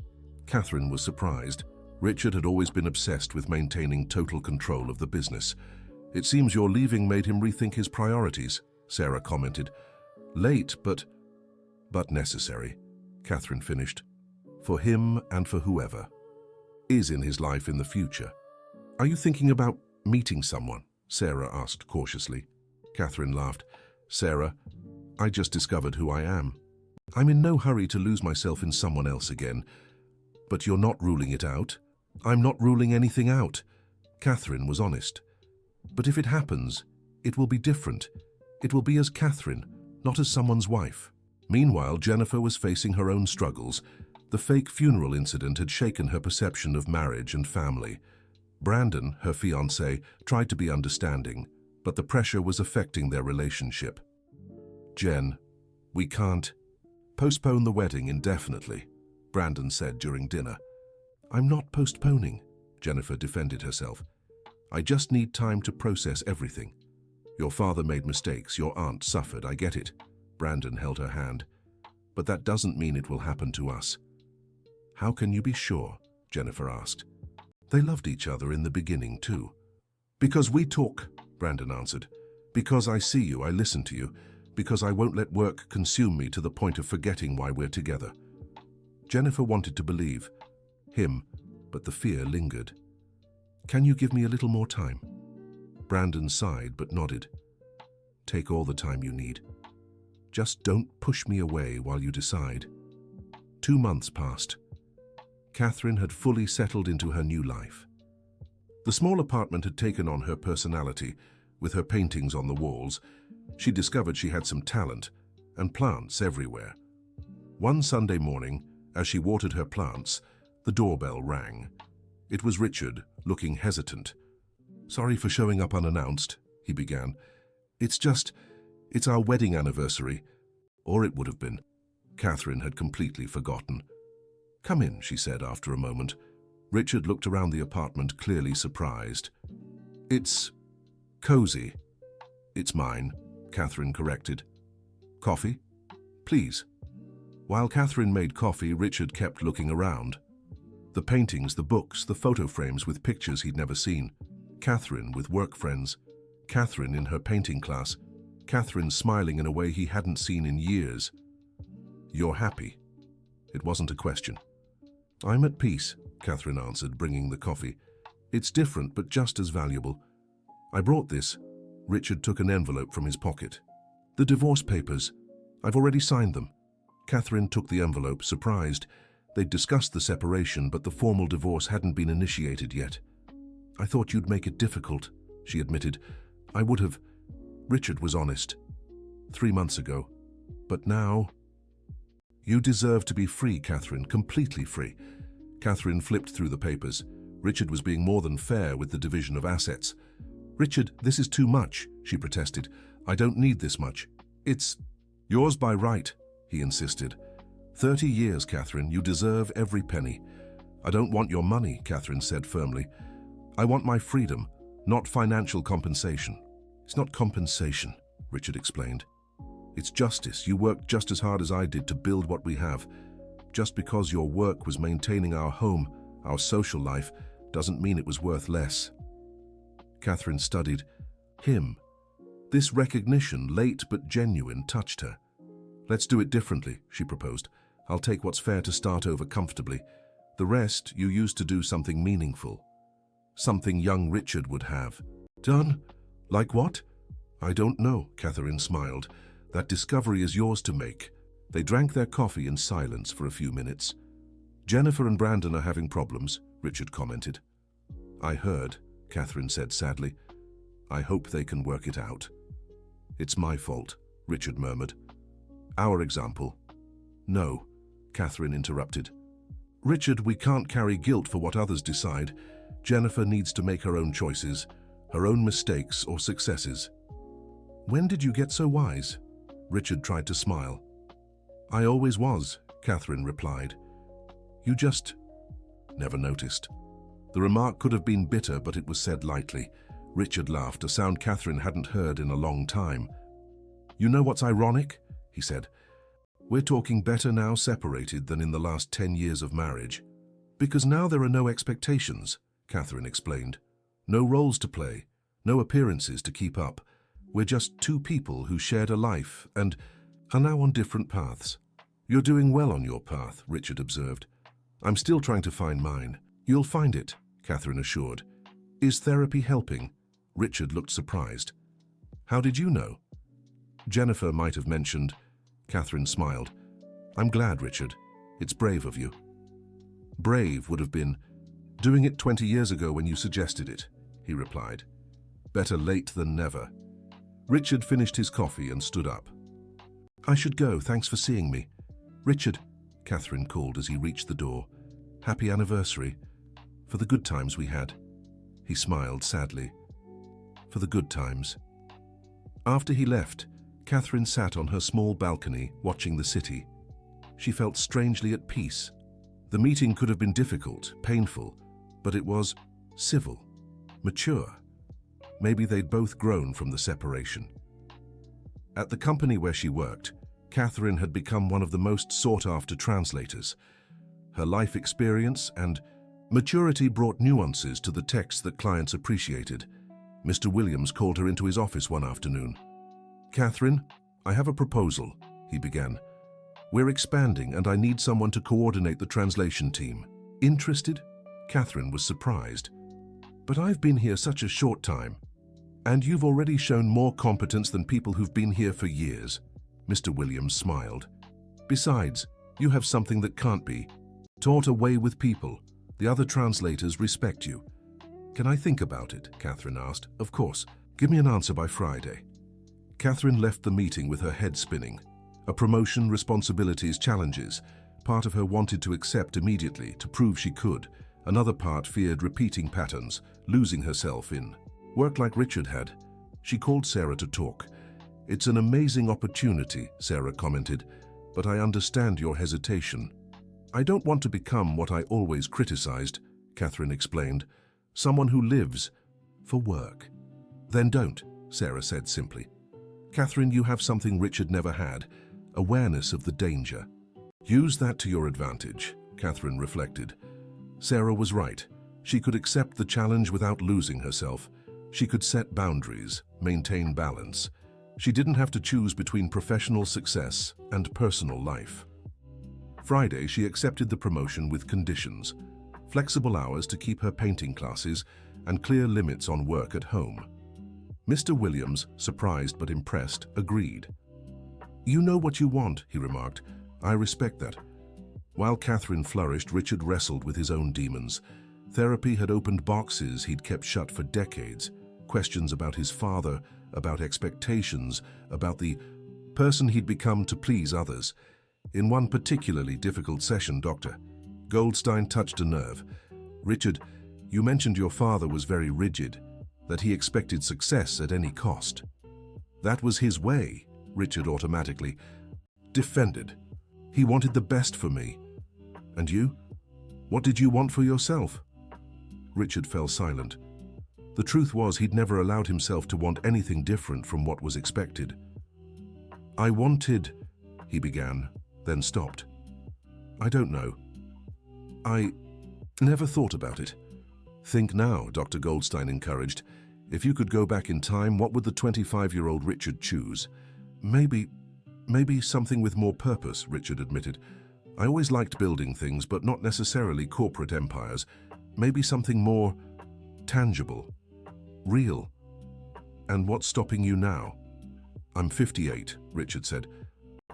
A: Catherine was surprised. Richard had always been obsessed with maintaining total control of the business. It seems your leaving made him rethink his priorities, Sarah commented. Late, but necessary, Catherine finished. For him and for whoever is in his life in the future. Are you thinking about meeting someone? Sarah asked cautiously. Catherine laughed. Sarah, I just discovered who I am. I'm in no hurry to lose myself in someone else again. But you're not ruling it out? I'm not ruling anything out. Catherine was honest. But if it happens, it will be different. It will be as Catherine, not as someone's wife. Meanwhile, Jennifer was facing her own struggles. The fake funeral incident had shaken her perception of marriage and family. Brandon, her fiancé, tried to be understanding, but the pressure was affecting their relationship. Jen, we can't postpone the wedding indefinitely, Brandon said during dinner. I'm not postponing, Jennifer defended herself. I just need time to process everything. Your father made mistakes, your aunt suffered, I get it. Brandon held her hand. But that doesn't mean it will happen to us. How can you be sure? Jennifer asked. They loved each other in the beginning too. Because we talk, Brandon answered. Because I see you, I listen to you. Because I won't let work consume me to the point of forgetting why we're together. Jennifer wanted to believe him, but the fear lingered. Can you give me a little more time? Brandon sighed but nodded. Take all the time you need. Just don't push me away while you decide. 2 months passed. Catherine had fully settled into her new life. The small apartment had taken on her personality, with her paintings on the walls. She discovered she had some talent, and plants everywhere. One Sunday morning, as she watered her plants, the doorbell rang. It was Richard, looking hesitant. Sorry for showing up unannounced, he began. It's our wedding anniversary. Or it would have been. Catherine had completely forgotten. Come in, she said after a moment. Richard looked around the apartment, clearly surprised. It's cozy. It's mine, Catherine corrected. Coffee? Please. While Catherine made coffee, Richard kept looking around. The paintings, the books, the photo frames with pictures he'd never seen. Catherine with work friends. Catherine in her painting class. Catherine smiling in a way he hadn't seen in years. You're happy? It wasn't a question. I'm at peace, Catherine answered, bringing the coffee. It's different, but just as valuable. I brought this. Richard took an envelope from his pocket. The divorce papers. I've already signed them. Catherine took the envelope, surprised. They'd discussed the separation, but the formal divorce hadn't been initiated yet. I thought you'd make it difficult, she admitted. I would have. Richard was honest. 3 months ago. But now... You deserve to be free, Catherine, completely free. Catherine flipped through the papers. Richard was being more than fair with the division of assets. Richard, this is too much, she protested. I don't need this much. It's yours by right, he insisted. 30 years, Catherine, you deserve every penny. I don't want your money, Catherine said firmly. I want my freedom, not financial compensation. It's not compensation, Richard explained. It's justice. You worked just as hard as I did to build what we have. Just because your work was maintaining our home, our social life, doesn't mean it was worth less. Catherine studied him. This recognition, late but genuine, touched her. Let's do it differently, she proposed. I'll take what's fair to start over comfortably. The rest you use to do something meaningful. Something young Richard would have. Done? Like what? I don't know, Catherine smiled. That discovery is yours to make. They drank their coffee in silence for a few minutes. Jennifer and Brandon are having problems, Richard commented. I heard, Catherine said sadly. I hope they can work it out. It's my fault, Richard murmured. Our example. No, Catherine interrupted. Richard, we can't carry guilt for what others decide. Jennifer needs to make her own choices, her own mistakes or successes. When did you get so wise? Richard tried to smile. I always was, Catherine replied. You just never noticed. The remark could have been bitter, but it was said lightly. Richard laughed, a sound Catherine hadn't heard in a long time. "You know what's ironic?" he said. "We're talking better now separated than in the last 10 years of marriage. Because now there are no expectations," Catherine explained. "No roles to play, no appearances to keep up. We're just two people who shared a life and are now on different paths." "You're doing well on your path," Richard observed. "I'm still trying to find mine." "You'll find it," Catherine assured. "Is therapy helping?" Richard looked surprised. "How did you know?" "Jennifer might have mentioned." Catherine smiled. "I'm glad, Richard. It's brave of you." "Brave would have been doing it 20 years ago when you suggested it," he replied. "Better late than never." Richard finished his coffee and stood up. "I should go, thanks for seeing me." "Richard," Catherine called as he reached the door. "Happy anniversary. For the good times we had." He smiled sadly. "For the good times." After he left, Catherine sat on her small balcony watching the city. She felt strangely at peace. The meeting could have been difficult, painful, but it was civil, mature. Maybe they'd both grown from the separation. At the company where she worked, Catherine had become one of the most sought-after translators. Her life experience and maturity brought nuances to the text that clients appreciated. Mr. Williams called her into his office one afternoon. "Catherine, I have a proposal," he began. "We're expanding and I need someone to coordinate the translation team." "Interested?" Catherine was surprised. "But I've been here such a short time. And you've already shown more competence than people who've been here for years." Mr. Williams smiled. "Besides, you have something that can't be taught away with people. The other translators respect you." "Can I think about it?" Catherine asked. "Of course. Give me an answer by Friday." Catherine left the meeting with her head spinning. A promotion, responsibilities, challenges. Part of her wanted to accept immediately, to prove she could. Another part feared repeating patterns, losing herself in work like Richard had. She called Sarah to talk. "It's an amazing opportunity," Sarah commented, "but I understand your hesitation." "I don't want to become what I always criticized," Catherine explained. "Someone who lives for work." "Then don't," Sarah said simply. "Catherine, you have something Richard never had, awareness of the danger. Use that to your advantage," Catherine reflected. Sarah was right. She could accept the challenge without losing herself. She could set boundaries, maintain balance. She didn't have to choose between professional success and personal life. Friday, she accepted the promotion with conditions: flexible hours to keep her painting classes and clear limits on work at home. Mr. Williams, surprised but impressed, agreed. "You know what you want," he remarked. "I respect that." While Catherine flourished, Richard wrestled with his own demons. Therapy had opened boxes he'd kept shut for decades. Questions about his father, about expectations, about the person he'd become to please others. In one particularly difficult session, Dr. Goldstein touched a nerve. "Richard, you mentioned your father was very rigid, that he expected success at any cost." "That was his way," Richard automatically defended. "He wanted the best for me. And you? What did you want for yourself?" Richard fell silent. The truth was he'd never allowed himself to want anything different from what was expected. "I wanted," he began, then stopped. "I don't know. I never thought about it." "Think now," Dr. Goldstein encouraged. "If you could go back in time, what would the 25-year-old Richard choose?" Maybe something with more purpose," Richard admitted. "I always liked building things, but not necessarily corporate empires. Maybe something more tangible, real." "And what's stopping you now?" "I'm 58, Richard said.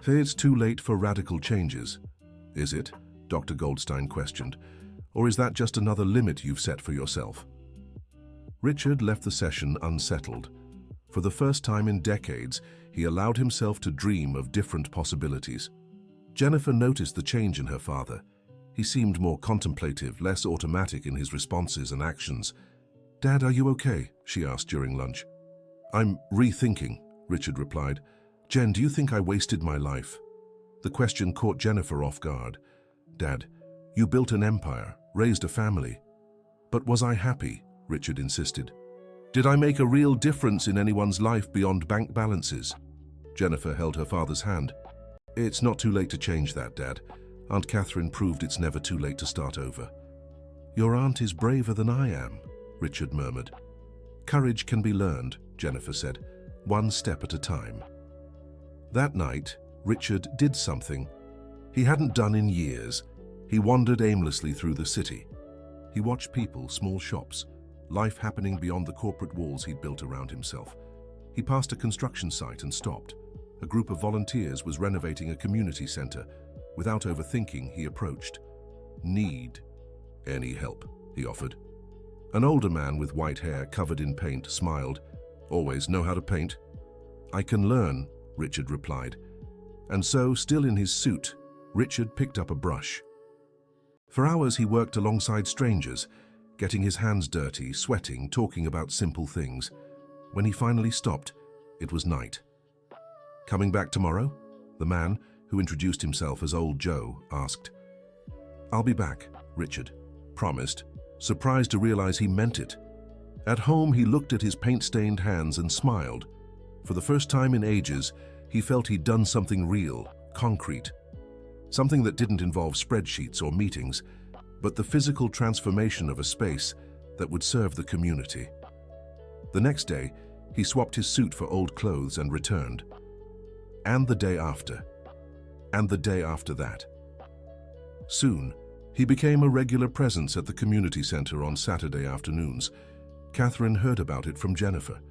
A: "Say it's too late for radical changes." "Is it?" Dr. Goldstein questioned. "Or is that just another limit you've set for yourself?" Richard left the session unsettled. For the first time in decades, he allowed himself to dream of different possibilities. Jennifer noticed the change in her father. He seemed more contemplative, less automatic in his responses and actions. "Dad, are you okay?" she asked during lunch. "I'm rethinking," Richard replied. "Jen, do you think I wasted my life?" The question caught Jennifer off guard. "Dad, you built an empire," raised a family. But was I happy? Richard insisted. Did I make a real difference in anyone's life beyond bank balances? Jennifer held her father's hand. It's not too late to change that, Dad. Aunt Catherine proved it's never too late to start over. Your aunt is braver than I am, Richard murmured. Courage can be learned, Jennifer said, one step at a time. That night, Richard did something he hadn't done in years. He wandered aimlessly through the city. He watched people, small shops, life happening beyond the corporate walls he'd built around himself. He passed a construction site and stopped. A group of volunteers was renovating a community center. Without overthinking, he approached. Need any help, he offered. An older man with white hair covered in paint smiled. Always know how to paint? I can learn, Richard replied. And so, still in his suit, Richard picked up a brush. For hours he worked alongside strangers, getting his hands dirty, sweating, talking about simple things. When he finally stopped, it was night. Coming back tomorrow? The man, who introduced himself as Old Joe, asked. I'll be back, Richard promised, surprised to realize he meant it. At home, he looked at his paint-stained hands and smiled. For the first time in ages, he felt he'd done something real, concrete. Something that didn't involve spreadsheets or meetings, but the physical transformation of a space that would serve the community. The next day, he swapped his suit for old clothes and returned. And the day after. And the day after that. Soon, he became a regular presence at the community center on Saturday afternoons. Catherine heard about it from Jennifer.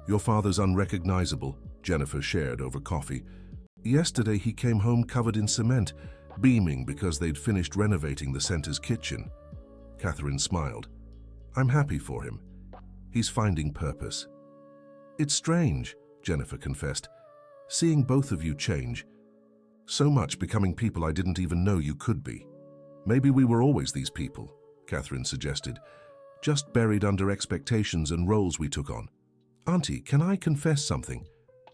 A: Your father's unrecognizable, Jennifer shared over coffee. Yesterday he came home covered in cement, beaming because they'd finished renovating the center's kitchen. Catherine smiled. I'm happy for him. He's finding purpose. It's strange, Jennifer confessed, seeing both of you change. So much becoming people I didn't even know you could be. Maybe we were always these people, Catherine suggested, just buried under expectations and roles we took on. Auntie, can I confess something?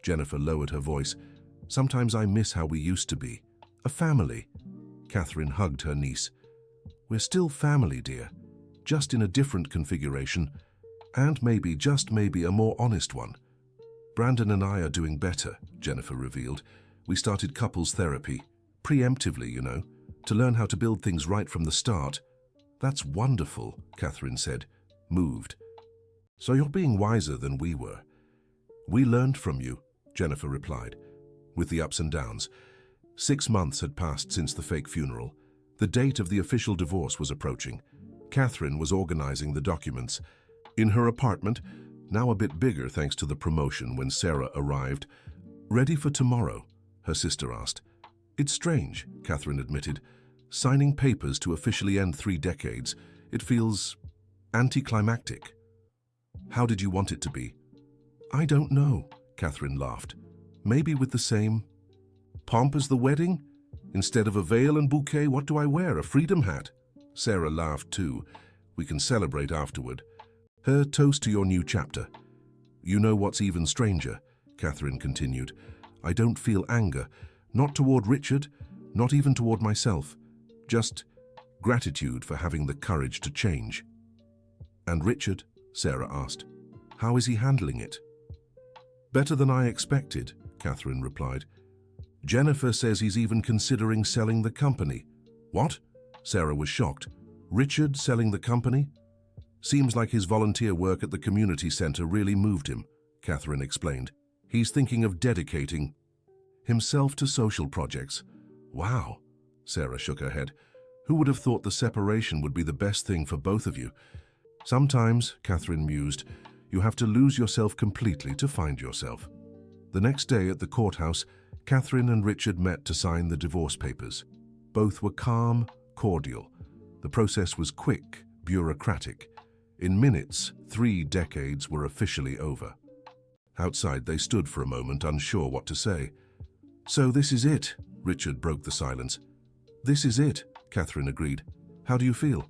A: Jennifer lowered her voice. Sometimes I miss how we used to be. A family. Catherine hugged her niece. We're still family, dear, just in a different configuration, and maybe, just maybe, a more honest one. Brandon and I are doing better, Jennifer revealed. We started couples therapy, preemptively, you know, to learn how to build things right from the start. That's wonderful, Catherine said, moved. So you're being wiser than we were. We learned from you, Jennifer replied, with the ups and downs. 6 months had passed since the fake funeral. The date of the official divorce was approaching. Catherine was organizing the documents. In her apartment, now a bit bigger thanks to the promotion, when Sarah arrived. Ready for tomorrow? Her sister asked. It's strange, Catherine admitted. Signing papers to officially end 3 decades. It feels anticlimactic. How did you want it to be? I don't know, Catherine laughed. Maybe with the same pomp as the wedding? Instead of a veil and bouquet, what do I wear? A freedom hat? Sarah laughed too. We can celebrate afterward. Her toast to your new chapter. You know what's even stranger, Catherine continued. I don't feel anger, not toward Richard, not even toward myself. Just gratitude for having the courage to change. And Richard? Sarah asked. How is he handling it? Better than I expected, Catherine replied. Jennifer says he's even considering selling the company. What? Sarah was shocked. Richard selling the company? Seems like his volunteer work at the community center really moved him, Catherine explained. He's thinking of dedicating himself to social projects. Wow, Sarah shook her head. Who would have thought the separation would be the best thing for both of you? Sometimes, Catherine mused, you have to lose yourself completely to find yourself. The next day at the courthouse, Catherine and Richard met to sign the divorce papers. Both were calm, cordial. The process was quick, bureaucratic. In minutes, 3 decades were officially over. Outside, they stood for a moment, unsure what to say. So this is it, Richard broke the silence. This is it, Catherine agreed. How do you feel?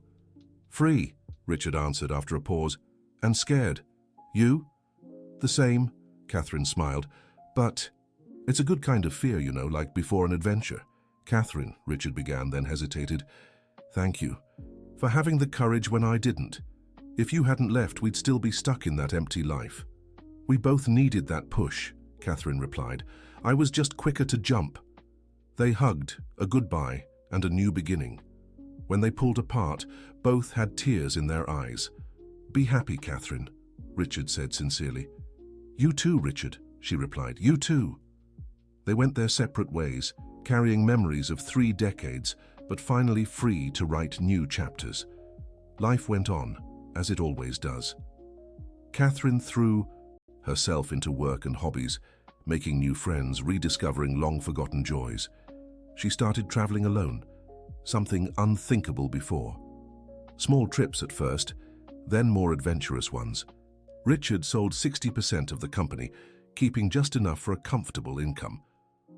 A: Free, Richard answered after a pause. And scared. You? The same, Catherine smiled. But it's a good kind of fear, you know, like before an adventure. Catherine, Richard began, then hesitated. Thank you. for having the courage when I didn't. If you hadn't left, we'd still be stuck in that empty life." "We both needed that push," Catherine replied. "I was just quicker to jump." They hugged, a goodbye and a new beginning. When they pulled apart, both had tears in their eyes. "Be happy, Catherine," Richard said sincerely. "You too, Richard," she replied. "You too." They went their separate ways, carrying memories of 3 decades, but finally free to write new chapters. Life went on, as it always does. Catherine threw herself into work and hobbies, making new friends, rediscovering long-forgotten joys. She started traveling alone, something unthinkable before. Small trips at first, then more adventurous ones. Richard sold 60% of the company, keeping just enough for a comfortable income.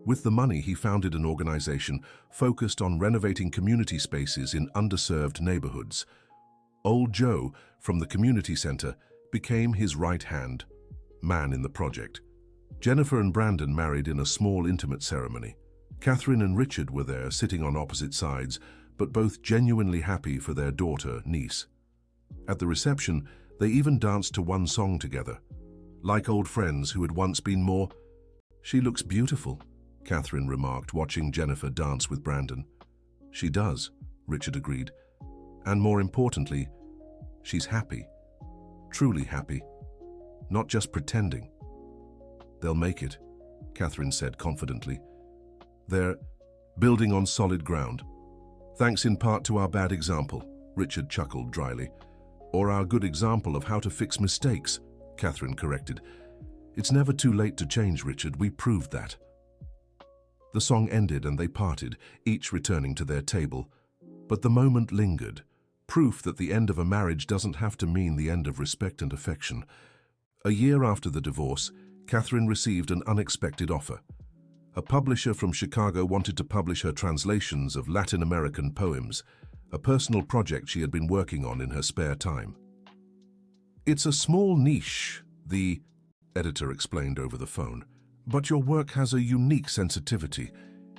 A: With the money, he founded an organization focused on renovating community spaces in underserved neighborhoods. Old Joe, from the community center, became his right-hand man in the project. Jennifer and Brandon married in a small, intimate ceremony. Catherine and Richard were there, sitting on opposite sides, but both genuinely happy for their daughter, niece. At the reception, they even danced to one song together. Like old friends who had once been more. "She looks beautiful," Catherine remarked, watching Jennifer dance with Brandon. "She does," Richard agreed. "And more importantly, she's happy. Truly happy. Not just pretending." "They'll make it," Catherine said confidently. "They're building on solid ground. Thanks in part to our bad example," Richard chuckled dryly. "Or our good example of how to fix mistakes," Catherine corrected. "It's never too late to change, Richard. We proved that." The song ended and they parted, each returning to their table. But the moment lingered, proof that the end of a marriage doesn't have to mean the end of respect and affection. A year after the divorce, Catherine received an unexpected offer. A publisher from Chicago wanted to publish her translations of Latin American poems, a personal project she had been working on in her spare time. "It's a small niche," the editor explained over the phone, "but your work has a unique sensitivity.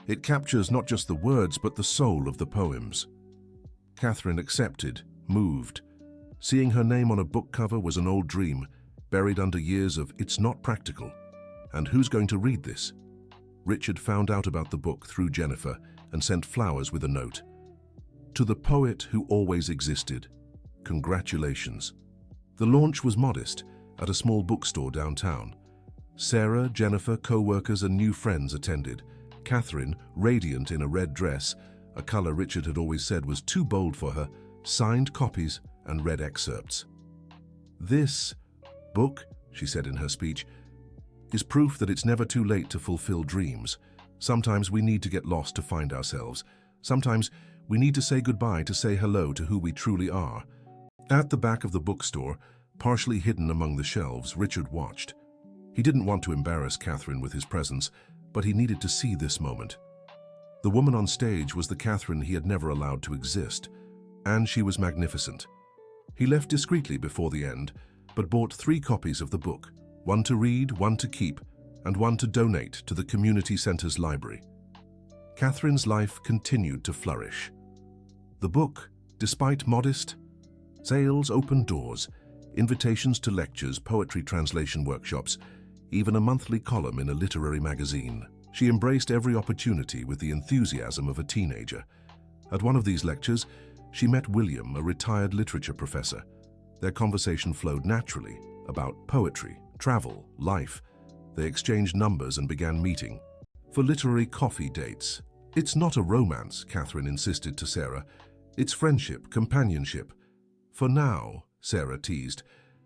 A: It captures not just the words, but the soul of the poems." Catherine accepted, moved. Seeing her name on a book cover was an old dream, buried under years of "it's not practical." And who's going to read this? Richard found out about the book through Jennifer and sent flowers with a note. "To the poet who always existed, congratulations." The launch was modest, at a small bookstore downtown. Sarah, Jennifer, co-workers and new friends attended. Catherine, radiant in a red dress, a color Richard had always said was too bold for her, signed copies and read excerpts. "This book," she said in her speech, "is proof that it's never too late to fulfill dreams. Sometimes we need to get lost to find ourselves. Sometimes we need to say goodbye to say hello to who we truly are." At the back of the bookstore, partially hidden among the shelves, Richard watched. He didn't want to embarrass Catherine with his presence, but he needed to see this moment. The woman on stage was the Catherine he had never allowed to exist, and she was magnificent. He left discreetly before the end, but bought 3 copies of the book, one to read, one to keep, and one to donate to the community center's library. Catherine's life continued to flourish. The book, despite modest sales, opened doors, invitations to lectures, poetry translation workshops, even a monthly column in a literary magazine. She embraced every opportunity with the enthusiasm of a teenager. At one of these lectures, she met William, a retired literature professor. Their conversation flowed naturally about poetry, travel, life. They exchanged numbers and began meeting for literary coffee dates. "It's not a romance," Catherine insisted to Sarah. "It's friendship, companionship." "For now," Sarah teased,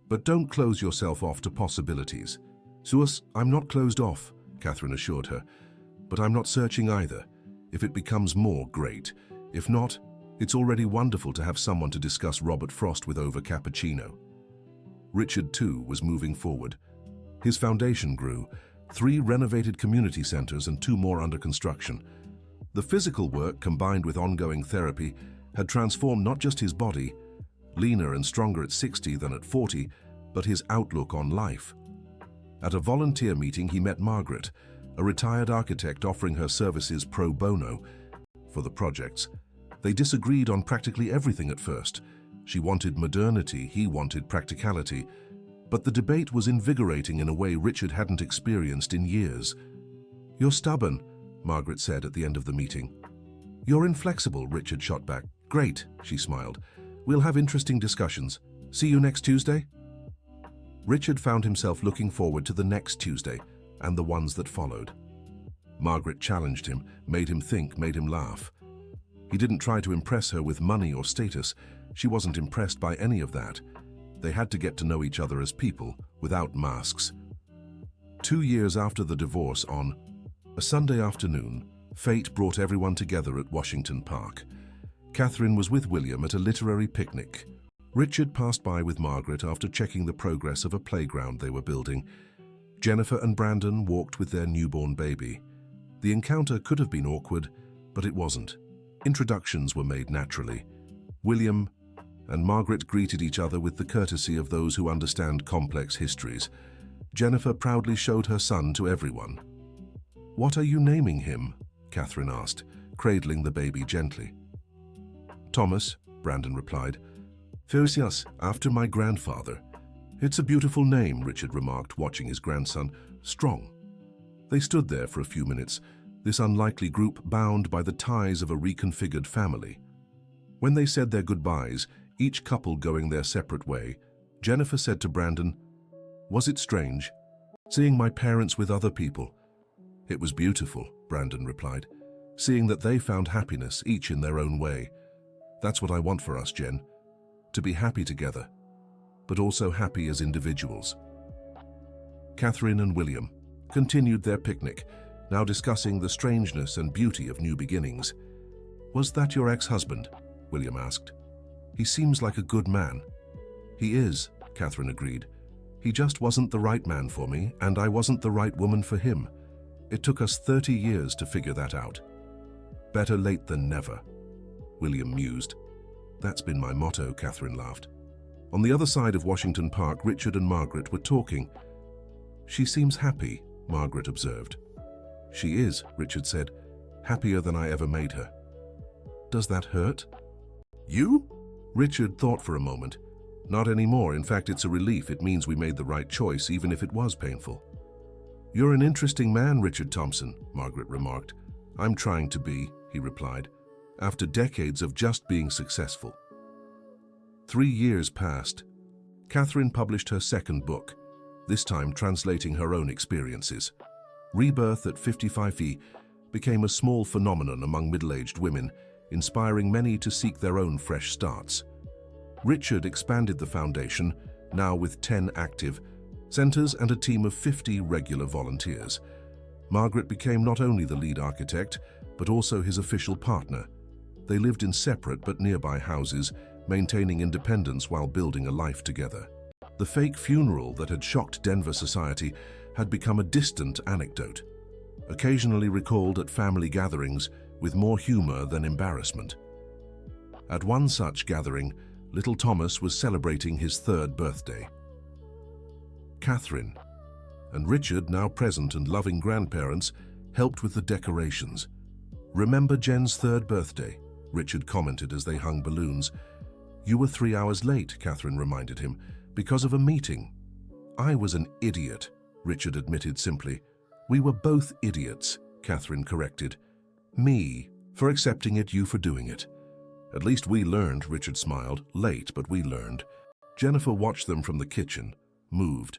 A: "but don't close yourself off to possibilities." "Suas, I'm not closed off," Catherine assured her, "but I'm not searching either. If it becomes more, great. If not, it's already wonderful to have someone to discuss Robert Frost with over cappuccino." Richard, too, was moving forward. His foundation grew, 3 renovated community centers and 2 more under construction. The physical work, combined with ongoing therapy, had transformed not just his body, leaner and stronger at 60 than at 40, but his outlook on life. At a volunteer meeting, he met Margaret, a retired architect offering her services pro bono for the projects. They disagreed on practically everything at first. She wanted modernity, he wanted practicality. But the debate was invigorating in a way Richard hadn't experienced in years. "You're stubborn," Margaret said at the end of the meeting. "You're inflexible," Richard shot back. "Great," she smiled. "We'll have interesting discussions. See you next Tuesday?" Richard found himself looking forward to the next Tuesday and the ones that followed. Margaret challenged him, made him think, made him laugh. He didn't try to impress her with money or status. She wasn't impressed by any of that. They had to get to know each other as people, without masks. 2 years after the divorce, on a Sunday afternoon, fate brought everyone together at Washington Park. Catherine was with William at a literary picnic. Richard passed by with Margaret after checking the progress of a playground they were building. Jennifer and Brandon walked with their newborn baby. The encounter could have been awkward, but it wasn't. Introductions were made naturally. William and Margaret greeted each other with the courtesy of those who understand complex histories. Jennifer proudly showed her son to everyone. "What are you naming him?" Catherine asked, cradling the baby gently. "Thomas," Brandon replied. "Theseus, after my grandfather." "It's a beautiful name," Richard remarked, watching his grandson. "Strong." They stood there for a few minutes, this unlikely group bound by the ties of a reconfigured family. When they said their goodbyes, each couple going their separate way, Jennifer said to Brandon, "Was it strange, seeing my parents with other people?" "It was beautiful," Brandon replied, "seeing that they found happiness, each in their own way. That's what I want for us, Jen, to be happy together, but also happy as individuals." Catherine and William continued their picnic, now discussing the strangeness and beauty of new beginnings. "Was that your ex-husband?" William asked. "He seems like a good man." "He is," Catherine agreed. "He just wasn't the right man for me, and I wasn't the right woman for him. It took us 30 years to figure that out." "Better late than never," William mused. "That's been my motto," Catherine laughed. On the other side of Washington Park, Richard and Margaret were talking. "She seems happy," Margaret observed. "She is," Richard said, "happier than I ever made her." "Does that hurt?" "You?" Richard thought for a moment. "Not anymore. In fact, it's a relief. It means we made the right choice, even if it was painful." "You're an interesting man, Richard Thompson," Margaret remarked. "I'm trying to be," he replied, after decades of just being successful. 3 years passed. Catherine published her second book, this time translating her own experiences. Rebirth at 55 became a small phenomenon among middle-aged women, inspiring many to seek their own fresh starts. Richard expanded the foundation, now with 10 active centers and a team of 50 regular volunteers. Margaret became not only the lead architect, but also his official partner. They lived in separate but nearby houses, maintaining independence while building a life together. The fake funeral that had shocked Denver society had become a distant anecdote, occasionally recalled at family gatherings with more humor than embarrassment. At one such gathering, little Thomas was celebrating his 3rd birthday. Catherine and Richard, now present and loving grandparents, helped with the decorations. "Remember Jen's 3rd birthday?" Richard commented as they hung balloons. "You were 3 hours late," Catherine reminded him, "because of a meeting." "I was an idiot," Richard admitted simply. "We were both idiots," Catherine corrected. "Me for accepting it, you for doing it." "At least we learned," Richard smiled. "Late, but we learned." Jennifer watched them from the kitchen, moved.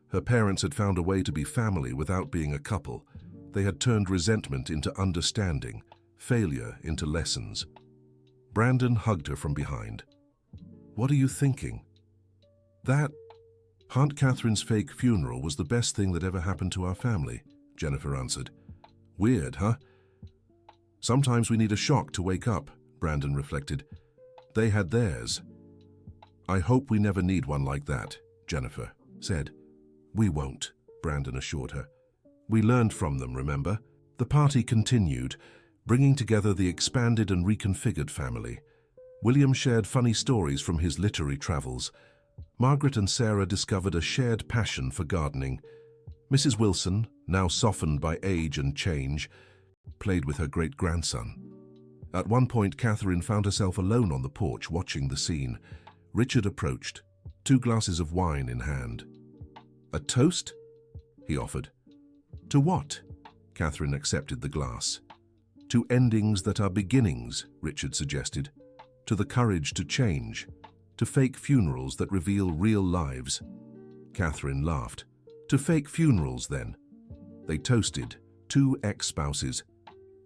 A: Her parents had found a way to be family without being a couple. They had turned resentment into understanding, failure into lessons. Brandon hugged her from behind. "What are you thinking?" "That Aunt Catherine's fake funeral was the best thing that ever happened to our family," Jennifer answered. "Weird, huh?" "Sometimes we need a shock to wake up," Brandon reflected. "They had theirs." "I hope we never need one like that," Jennifer said. "We won't," Brandon assured her. "We learned from them, remember?" The party continued, bringing together the expanded and reconfigured family. William shared funny stories from his literary travels. Margaret and Sarah discovered a shared passion for gardening. Mrs. Wilson, now softened by age and change, played with her great-grandson. At one point, Catherine found herself alone on the porch watching the scene. Richard approached, 2 glasses of wine in hand. "A toast?" he offered. "To what?" Catherine accepted the glass. "To endings that are beginnings," Richard suggested. "To the courage to change. To fake funerals that reveal real lives." Catherine laughed. "To fake funerals, then." They toasted, 2 ex-spouses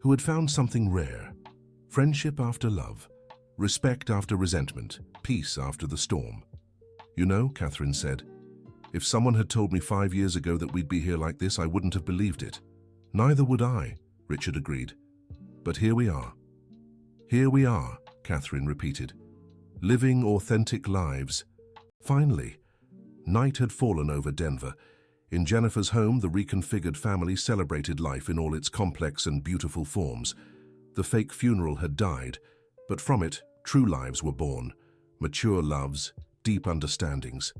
A: who had found something rare. Friendship after love, respect after resentment, peace after the storm. "You know," Catherine said, "if someone had told me 5 years ago that we'd be here like this, I wouldn't have believed it." "Neither would I," Richard agreed. "But here we are." "Here we are," Catherine repeated. "Living authentic lives." Finally, night had fallen over Denver. In Jennifer's home, the reconfigured family celebrated life in all its complex and beautiful forms. The fake funeral had died, but from it, true lives were born. Mature loves, deep understandings.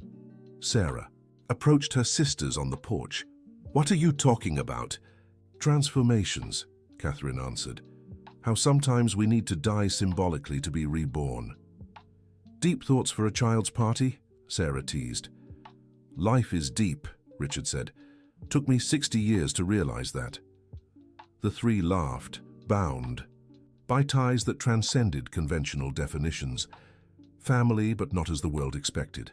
A: Sarah approached her sisters on the porch. "What are you talking about?" "Transformations," Catherine answered. "How sometimes we need to die symbolically to be reborn." "Deep thoughts for a child's party?" Sarah teased. "Life is deep," Richard said. "Took me 60 years to realize that." The 3 laughed, bound by ties that transcended conventional definitions. Family, but not as the world expected.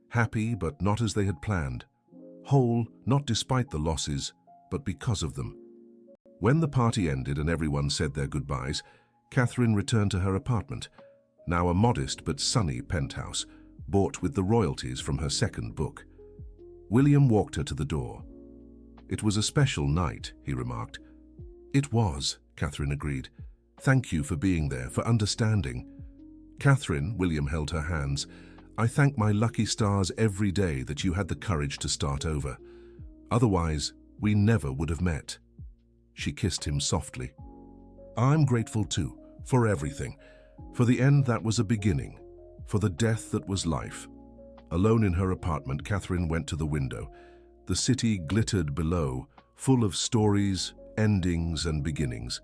A: Happy, but not as they had planned. Whole, not despite the losses, but because of them. When the party ended and everyone said their goodbyes, Catherine returned to her apartment, now a modest but sunny penthouse, bought with the royalties from her second book. William walked her to the door. "It was a special night," he remarked. "It was," Catherine agreed. "Thank you for being there, for understanding." "Catherine," William held her hands, "I thank my lucky stars every day that you had the courage to start over. Otherwise, we never would have met." She kissed him softly. "I'm grateful too, for everything. For the end that was a beginning, for the death that was life." Alone in her apartment, Catherine went to the window. The city glittered below, full of stories, endings, and beginnings.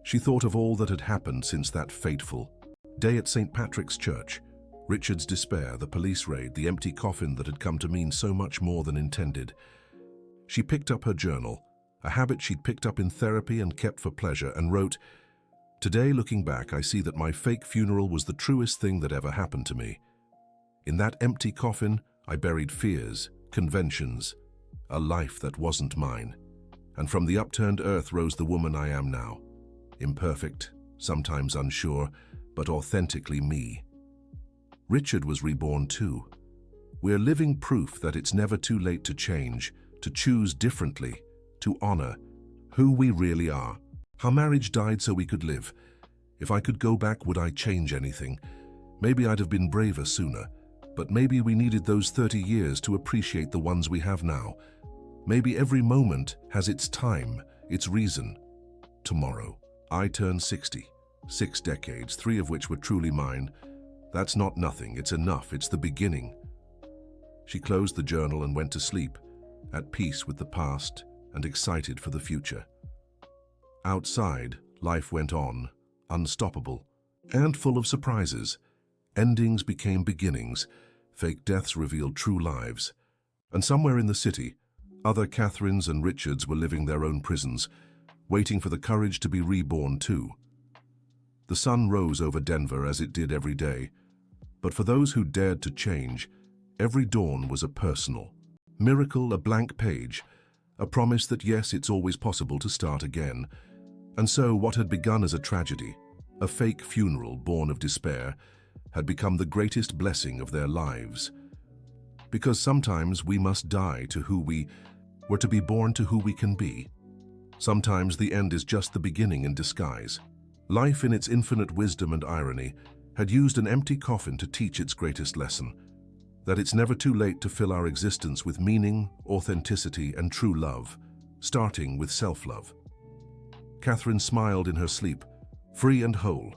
A: She thought of all that had happened since that fateful day at St. Patrick's Church. Richard's despair, the police raid, the empty coffin that had come to mean so much more than intended. She picked up her journal, a habit she'd picked up in therapy and kept for pleasure, and wrote, "Today, looking back, I see that my fake funeral was the truest thing that ever happened to me. In that empty coffin, I buried fears, conventions, a life that wasn't mine. And from the upturned earth rose the woman I am now. Imperfect, sometimes unsure, but authentically me." Richard was reborn too. We're living proof that it's never too late to change, to choose differently, to honor who we really are. Our marriage died so we could live. If I could go back, would I change anything? Maybe I'd have been braver sooner, but maybe we needed those 30 years to appreciate the ones we have now. Maybe every moment has its time, its reason. Tomorrow, I turn 60. 6 decades, 3 of which were truly mine. That's not nothing, it's enough, it's the beginning. She closed the journal and went to sleep, at peace with the past and excited for the future. Outside, life went on, unstoppable, and full of surprises. Endings became beginnings, fake deaths revealed true lives. And somewhere in the city, other Catherines and Richards were living their own prisons, waiting for the courage to be reborn too. The sun rose over Denver as it did every day, but for those who dared to change, every dawn was a personal miracle, a blank page, a promise that yes, it's always possible to start again. And so what had begun as a tragedy, a fake funeral born of despair, had become the greatest blessing of their lives. Because sometimes we must die to who we were to be born to who we can be. Sometimes the end is just the beginning in disguise. Life, in its infinite wisdom and irony, had used an empty coffin to teach its greatest lesson, that it's never too late to fill our existence with meaning, authenticity, and true love, starting with self-love. Catherine smiled in her sleep, free and whole.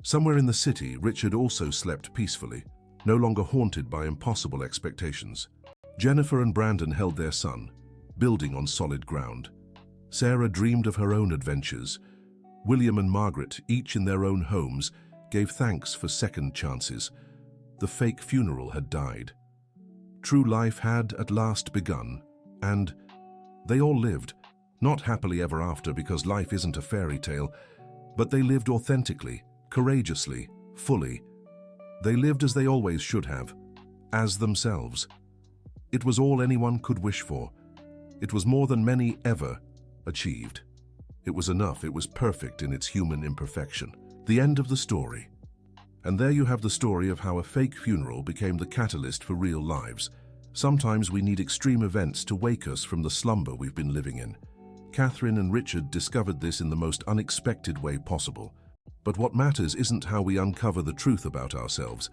A: Somewhere in the city, Richard also slept peacefully, no longer haunted by impossible expectations. Jennifer and Brandon held their son, building on solid ground. Sarah dreamed of her own adventures, William and Margaret, each in their own homes, gave thanks for second chances. The fake funeral had died. True life had at last begun, and they all lived, not happily ever after because life isn't a fairy tale, but they lived authentically, courageously, fully. They lived as they always should have, as themselves. It was all anyone could wish for. It was more than many ever achieved. It was enough, it was perfect in its human imperfection. The end of the story. And there you have the story of how a fake funeral became the catalyst for real lives. Sometimes we need extreme events to wake us from the slumber we've been living in. Catherine and Richard discovered this in the most unexpected way possible. But what matters isn't how we uncover the truth about ourselves.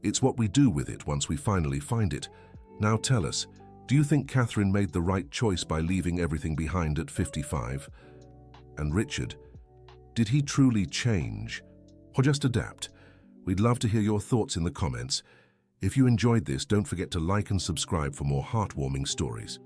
A: It's what we do with it once we finally find it. Now tell us, do you think Catherine made the right choice by leaving everything behind at 55? And Richard, did he truly change or just adapt? We'd love to hear your thoughts in the comments. If you enjoyed this, don't forget to like and subscribe for more heartwarming stories.